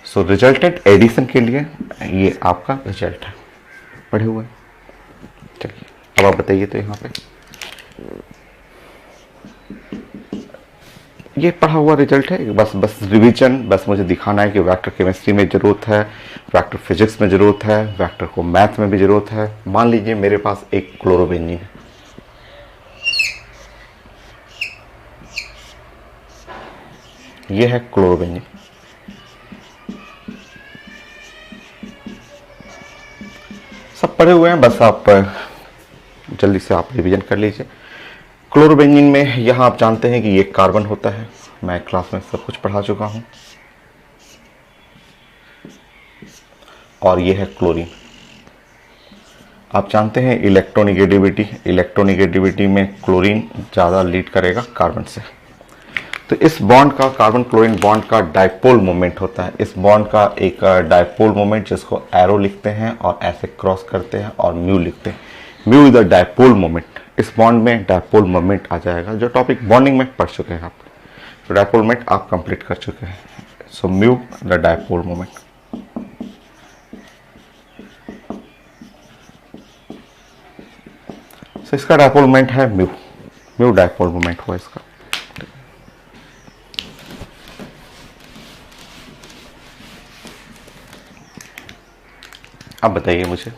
सो रिजल्टेंट एडिशन के लिए ये आपका रिजल्ट है, पढ़े हुए। चलिए अब आप बताइए, तो यहाँ पे ये पढ़ा हुआ रिजल्ट है, बस रिवीजन, बस मुझे दिखाना है कि वेक्टर केमिस्ट्री में ज़रूरत है, वेक्टर फिजिक्स में ज़रूरत है, वेक्टर को मैथ में भी ज़रूरत है। मान लीजिए मेरे पास एक क्लोरोबेंजीन है, ये है क्लोरोबेंजीन। सब पढ़े हुए हैं, बस आप जल्दी से आप रिवीजन कर लीजिए। क्लोरोबेंजीन में यहाँ आप जानते हैं कि ये कार्बन होता है, मैं क्लास में सब कुछ पढ़ा चुका हूँ। और ये है क्लोरीन। आप जानते हैं इलेक्ट्रोनिगेटिविटी में क्लोरीन ज़्यादा लीड करेगा कार्बन से। तो इस बॉन्ड का, कार्बन क्लोरीन बॉन्ड का डाइपोल मोमेंट होता है। इस बॉन्ड का एक डाइपोल मोमेंट जिसको एरो लिखते हैं और ऐसे क्रॉस करते हैं और म्यू लिखते हैं। Mu is the dipole moment. इस बॉन्ड में डाइपोल मोमेंट आ जाएगा, जो टॉपिक बॉन्डिंग में पढ़ चुके हैं आप। तो डाइपोल मोमेंट आप कंप्लीट कर चुके हैं। So mu the dipole moment. So इसका डाइपोल मोमेंट है म्यू। म्यू डाइपोल मोमेंट हुआ इसका। अब बताइए मुझे,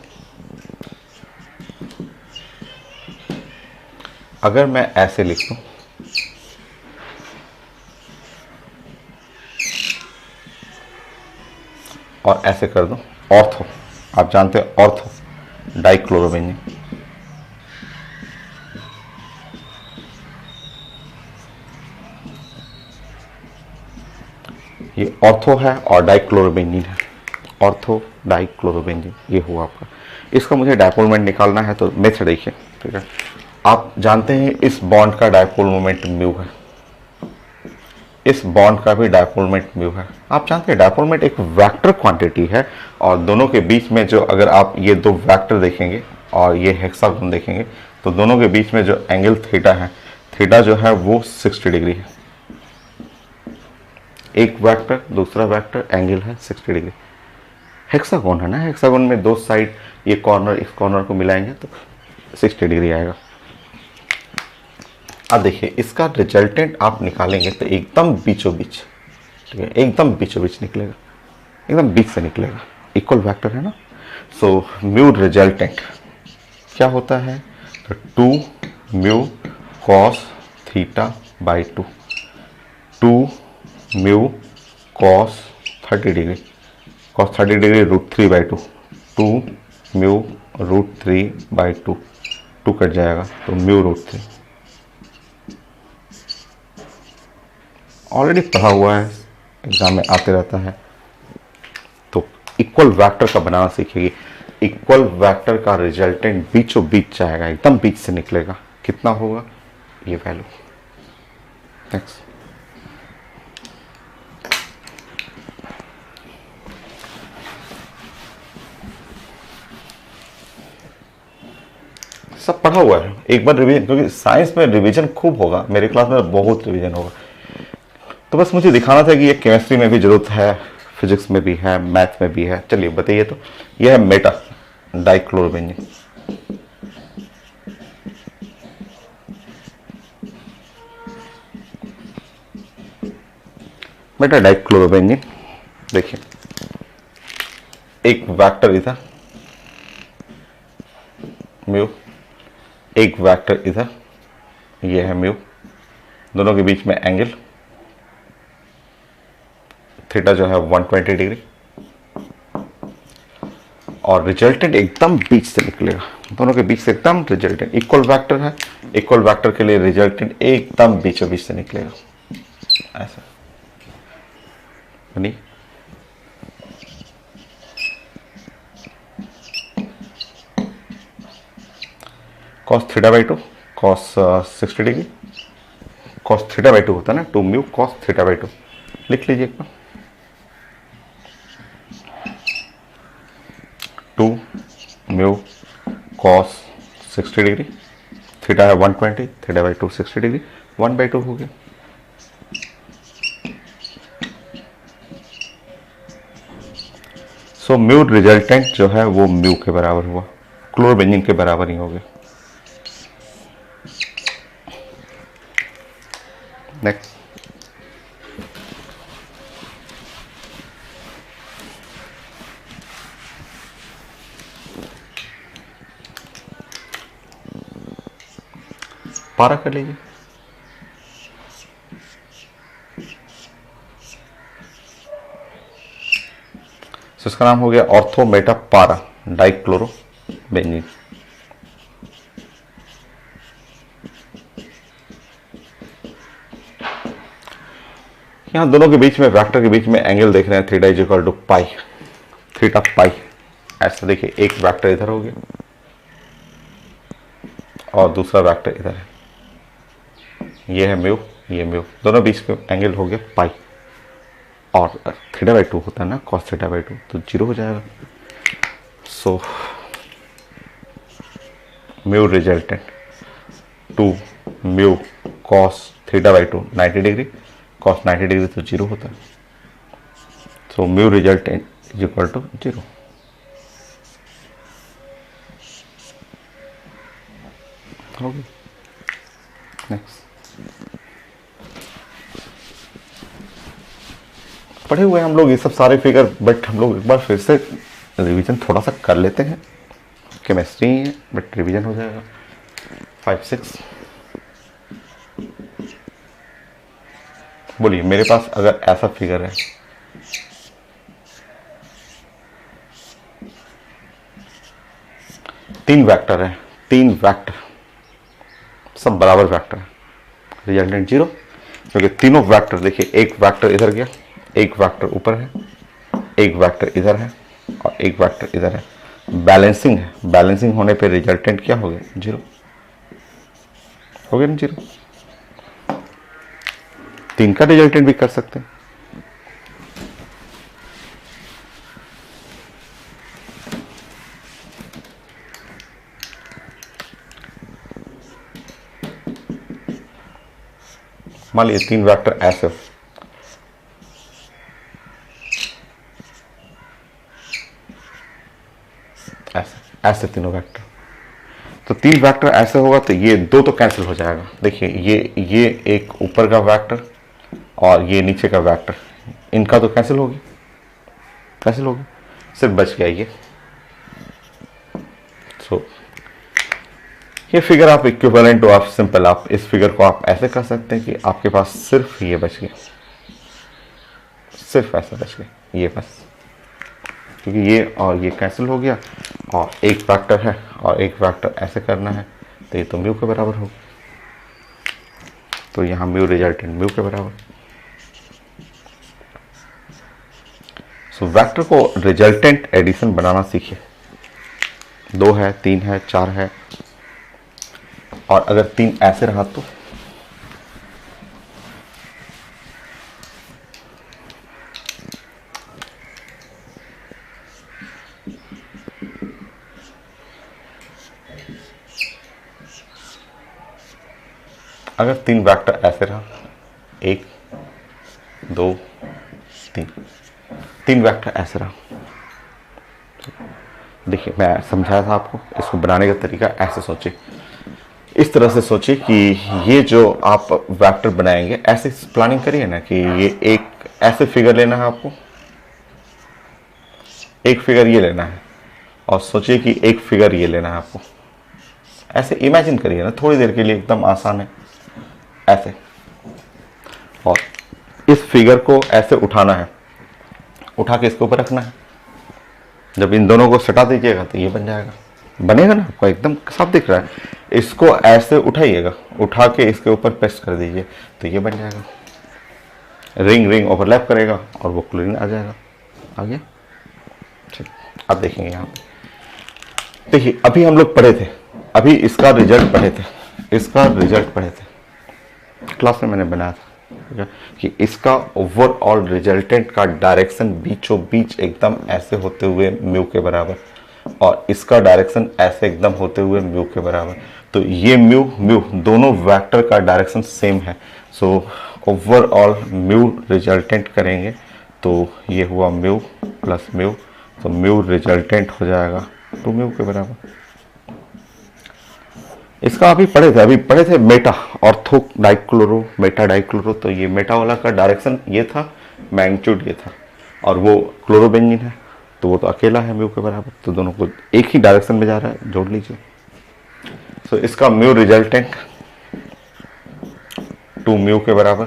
अगर मैं ऐसे लिख दूं, और ऐसे कर दूं, ऑर्थो, आप जानते हैं ऑर्थो डाइक्लोरोबेंजीन। ये ऑर्थो है और डाइक्लोरोबेंजीन है। ऑर्थो डाइक्लोरोबेंजीन ये हुआ आपका। इसका मुझे डाइपोल मोमेंट निकालना है, तो मेथड देखिए, ठीक है। आप जानते हैं इस बॉन्ड का डाइपोल मोमेंट म्यू है, इस बॉन्ड का भी डाइपोल मोमेंट म्यू है। आप जानते हैं डाइपोल मोमेंट एक वेक्टर क्वांटिटी है और दोनों के बीच में जो, अगर आप ये दो वेक्टर देखेंगे और ये हेक्सागोन देखेंगे, तो दोनों के बीच में जो एंगल थीटा है, थीटा जो है वो 60 डिग्री है। एक वेक्टर दूसरा वेक्टर, एंगल है 60 डिग्री। हेक्सागोन है ना, हेक्सागोन में दो साइड, ये कॉर्नर इस कॉर्नर को मिलाएंगे तो 60 डिग्री आएगा। अब देखिए इसका रिजल्टेंट आप निकालेंगे तो एकदम बीचों बीच, ठीक है, एकदम बीचों बीच निकलेगा, एकदम बीच से निकलेगा। इक्वल वेक्टर है ना। सो म्यू रिजल्टेंट क्या होता है, तो 2 mu cos θ/2, 2 mu cos 30 degree, cos 30 degree √3/2, 2 mu √3/2, 2 cut जाएगा तो म्यू √3। ऑलरेडी पढ़ा हुआ है, एग्जाम में आते रहता है। तो इक्वल वेक्टर का बनाना सीखिए। इक्वल वेक्टर का रिजल्टेंट बीचों बीच जाएगा, एकदम बीच से निकलेगा। कितना होगा ये वैल्यू। नेक्स्ट, सब पढ़ा हुआ है, एक बार रिवीजन, क्योंकि साइंस में रिवीजन खूब होगा, मेरे क्लास में बहुत रिवीजन होगा। तो बस मुझे दिखाना था कि ये केमिस्ट्री में भी जरूरत है, फिजिक्स में भी है, मैथ में भी है। चलिए बताइए, तो ये है मेटा डाइक्लोरोबेंजीन। मेटा डाइक्लोरोबेंजीन देखिए, एक वेक्टर इधर म्यू, एक वेक्टर इधर, ये है म्यू, दोनों के बीच में एंगल थीटा जो है 120 डिग्री, और रिजल्टेंट एकदम बीच से निकलेगा, दोनों के बीच से एकदम रिजल्टेंट इक्वल वेक्टर है, इक्वल वेक्टर के लिए रिजल्टेंट एकदम बीचों बीच से निकलेगा, ऐसा बनी। Cos theta by to cos 60 degree, cos theta by to होता है ना, 2 mu cos theta by to, लिख लीजिए एक बार। 2 म्यू कॉस 60 डिग्री, थीटा है 120, थीटा बाई टू 60 डिग्री, 1/2 हो गया। सो म्यू रिजल्टेंट जो है वो म्यू के बराबर हुआ, क्लोरोबेंजीन के बराबर ही हो गया। नेक्स्ट, पारा कर लीजिए। तो इसका नाम हो गया ऑर्थो मेटा पारा डाइक्लोरोबेंजीन। यहां दोनों के बीच में, वेक्टर के बीच में एंगल देख रहे हैं, theta is equal to pi, theta pi. ऐसा देखिए, एक वेक्टर इधर हो गया और दूसरा वेक्टर इधर है, ये है म्यू, ये म्यू, दोनों बीच में एंगल हो गया पाई, और थीटा बाई टू होता है ना कॉस थीटा बाई टू, तो 0 हो जाएगा। So mu resultant 2 mu cos theta by two 90 degree, cos 90 degree तो 0 होता है। So mu resultant is equal to 0। होगी। नेक्स्ट, पढ़े हुए हम लोग ये सब सारे फिगर, बट हम लोग एक बार फिर से रिवीजन थोड़ा सा कर लेते हैं। केमिस्ट्री है बट रिवीजन हो जाएगा। 5, 6 बोलिए, मेरे पास अगर ऐसा फिगर है, तीन वेक्टर है, तीन वेक्टर सब बराबर वेक्टर है, रिजल्टेंट 0, क्योंकि तीनों वेक्टर देखिए, एक वेक्टर इधर गया, एक वेक्टर ऊपर है, एक वेक्टर इधर है और एक वेक्टर इधर है, बैलेंसिंग है। बैलेंसिंग होने पे रिजल्टेंट क्या हो गया? 0 हो गया ना, 0। तीन का रिजल्टेंट भी कर सकते हैं। मान लीजिए तीन वेक्टर ऐसे, ऐसे तीनों वेक्टर, तो तीन वेक्टर ऐसे होगा तो ये दो तो कैंसिल हो जाएगा। देखिए ये एक ऊपर का वेक्टर और ये नीचे का वेक्टर, इनका तो कैंसिल होगी, कैंसिल होगी, सिर्फ बच गया ये। सो ये फिगर आप इक्विवेलेंट टू, आप सिंपल, आप इस फिगर को आप ऐसे कर सकते हैं कि आपके पास सिर्फ ये बच गया, सिर्फ ऐसा बच गया ये बस, क्योंकि ये और ये कैंसिल हो गया और एक वेक्टर है और एक वेक्टर ऐसे करना है, तो ये तो म्यू के बराबर होगा, तो यहाँ म्यू रिजल्टेंट म्यू के बराबर। सो वेक्टर को रिजल्टेंट एडिशन बनाना सीखिए। 2 है, 3 है, 4 है, और अगर 3 ऐसे रहा तो अगर 3 वेक्टर ऐसे रहा, 1 2 3, 3 वेक्टर ऐसे रहा, देखिए मैं समझाया था आपको, इसको बनाने का तरीका ऐसे सोचिए, इस तरह से सोचिए कि ये जो आप वेक्टर बनाएंगे, ऐसे प्लानिंग करिए ना कि ये एक ऐसे फिगर लेना है आपको, एक फिगर ये लेना है, और सोचिए कि एक फिगर ये लेना है आपको, ऐसे इमेजिन करिए ना थोड़ी देर के लिए, एकदम आसान है ऐसे, और इस फिगर को ऐसे उठाना है, उठा के इसके ऊपर रखना है, जब इन दोनों को सटा दीजिएगा तो ये बन जाएगा, बनेगा ना, आपको एकदम साफ दिख रहा है। इसको ऐसे उठाइएगा, उठा के इसके ऊपर पेस्ट कर दीजिए तो ये बन जाएगा, रिंग रिंग ओवरलैप करेगा और वो क्लोरीन आ जाएगा। आ गया? ठीक, अब देखेंगे यहाँ पे। देखिए अभी हम लोग पढ़े थे, अभी इसका रिजल्ट पढ़े थे, इसका रिजल्ट पढ़े थे क्लास में, मैंने बनाया था कि इसका ओवरऑल रिजल्टेंट का डायरेक्शन बीचों बीच एकदम ऐसे होते हुए म्यू के बराबर, और इसका डायरेक्शन ऐसे एकदम होते हुए म्यू के बराबर। तो ये म्यू म्यू दोनों वेक्टर का डायरेक्शन सेम है। सो ओवरऑल म्यू रिजल्टेंट करेंगे तो ये हुआ म्यू प्लस म्यू, तो म्यू रिजल्टेंट हो जाएगा 2 म्यू के बराबर। इसका अभी पढ़े थे Meta ortho dichloro, Meta dichloro. तो ये मेटा वाला का डायरेक्शन ये था, मैग्नीट्यूड ये था, और वो क्लोरोबेंजीन है तो वो तो अकेला है म्यू के बराबर, तो दोनों को एक ही डायरेक्शन में जा रहा है, जोड़ लीजिए। सो इसका म्यू रिजल्टेंट 2 म्यू के बराबर।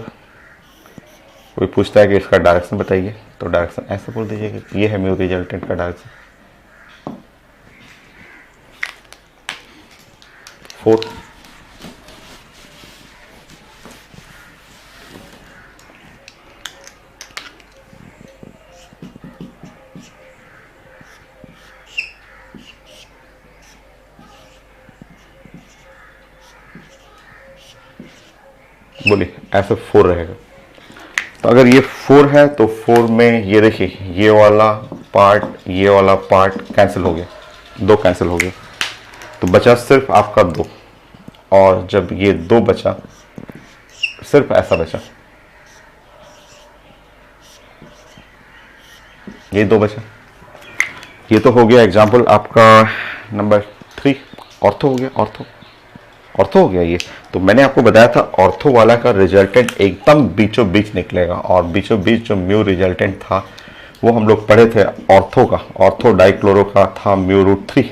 कोई पूछता है कि इसका डायरेक्शन बताइए, तो डायरेक्शन ऐसे बोल दीजिए कि ये है म्यू रिजल्टेंट का डायरेक्शन 4। बोलिए ऐसे 4 रहेगा। तो अगर ये 4 है तो 4 में ये देखिए ये वाला पार्ट कैंसिल हो गया, 2 कैंसिल हो गए, तो बचा सिर्फ आपका 2। और जब ये 2 बचा, सिर्फ ऐसा बचा, ये 2 बचा। ये तो हो गया एग्जाम्पल आपका नंबर 3, ऑर्थो हो गया, ऑर्थो हो गया ये। तो मैंने आपको बताया था ऑर्थो वाला का रिजल्टेंट एकदम बीचों बीच निकलेगा, और बीचों बीच जो म्यू रिजल्टेंट था वो हम लोग पढ़े थे ऑर्थो का, ऑर्थो डाइक्लोरो का था म्यू रूट 3,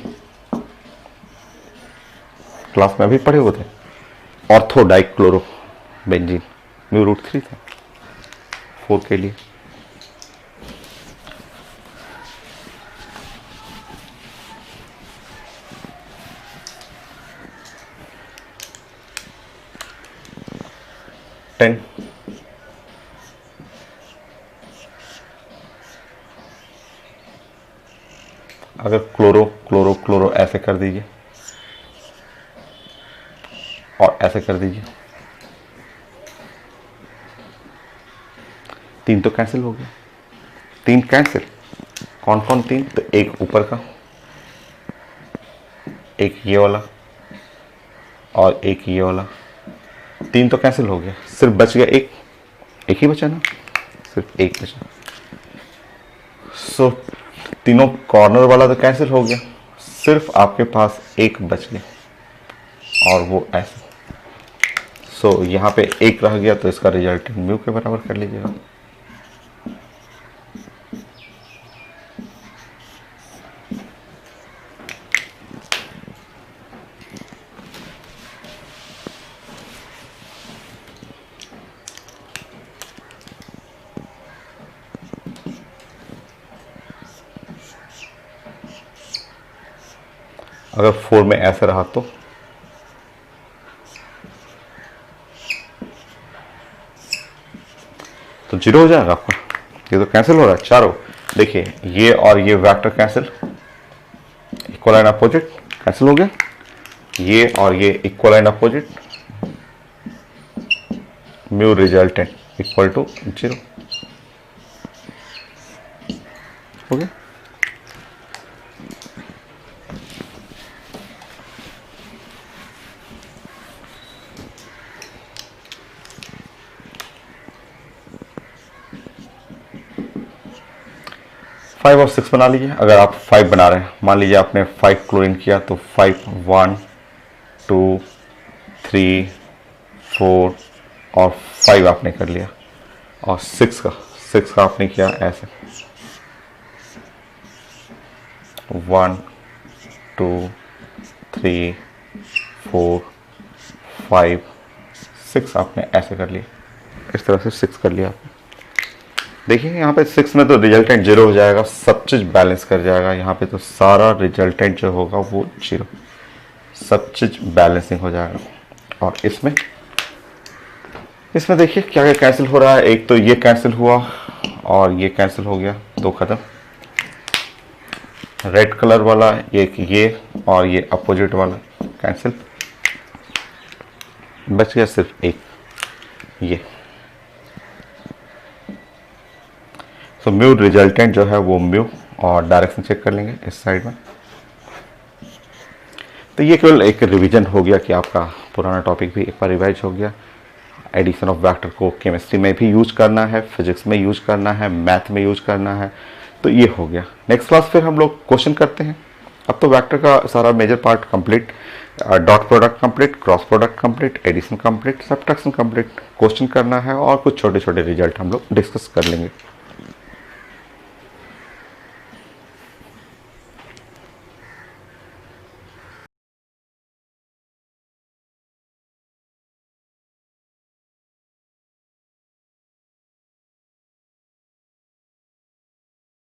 क्लास में अभी पढ़े हुए थे। Ortho dichloro benzene mu root 3 था 4 के लिए। अगर क्लोरो क्लोरो क्लोरो ऐसे कर दीजिए और ऐसे कर दीजिए, 3 तो कैंसिल हो गया, 3 कैंसिल। कौन कौन 3? तो एक ऊपर का, एक ये वाला और एक ये वाला, 3 तो कैंसिल हो गया, सिर्फ बच गया एक ही बचा ना, सिर्फ एक बचा। सो तीनों कॉर्नर वाला तो कैंसिल हो गया, सिर्फ आपके पास एक बच गया और वो ऐसे। सो यहाँ पे एक रह गया तो इसका रिजल्ट म्यू के बराबर कर लीजिएगा। अगर 4 में ऐसे रहा तो 0 हो जाएगा आपका। ये तो कैंसिल हो रहा है चारों। देखिए ये और ये vector cancel, equal and opposite cancel हो गया, ये और ये equal and opposite, mu resultant equal to 0 हो गया। फाइव और 6 बना लीजिए। अगर आप 5 बना रहे हैं, मान लीजिए आपने 5 क्लोरीन किया तो 5 1 2 3 4 और 5 आपने कर लिया, और 6 का आपने किया ऐसे 1 2 3 4 5 6 आपने ऐसे कर लिया, इस तरह से 6 कर लिया आपने। देखिए यहाँ पे 6 में तो रिजल्टेंट 0 हो जाएगा, सब चीज़ बैलेंस कर जाएगा। यहाँ पे तो सारा रिजल्टेंट जो होगा वो 0, सब चीज़ बैलेंसिंग हो जाएगा। और इसमें देखिए क्या क्या कैंसिल हो रहा है। एक तो ये कैंसिल हुआ और ये कैंसिल हो गया, 2 खत्म। रेड कलर वाला एक ये और ये अपोजिट वाला कैंसिल, बच गया सिर्फ एक ये। तो म्यू रिजल्टेंट जो है वो म्यू, और डायरेक्शन चेक कर लेंगे इस साइड में। तो ये केवल एक रिवीजन हो गया कि आपका पुराना टॉपिक भी एक बार रिवाइज हो गया। एडिशन ऑफ वेक्टर को केमिस्ट्री में भी यूज करना है, फिजिक्स में यूज करना है, मैथ में यूज करना है, तो ये हो गया। नेक्स्ट क्लास फिर हम लोग क्वेश्चन करते हैं। अब तो वेक्टर का सारा major part complete, dot product complete, cross product complete, addition complete, subtraction complete, question करना है और कुछ छोटे छोटे रिजल्ट हम लोग डिस्कस कर लेंगे।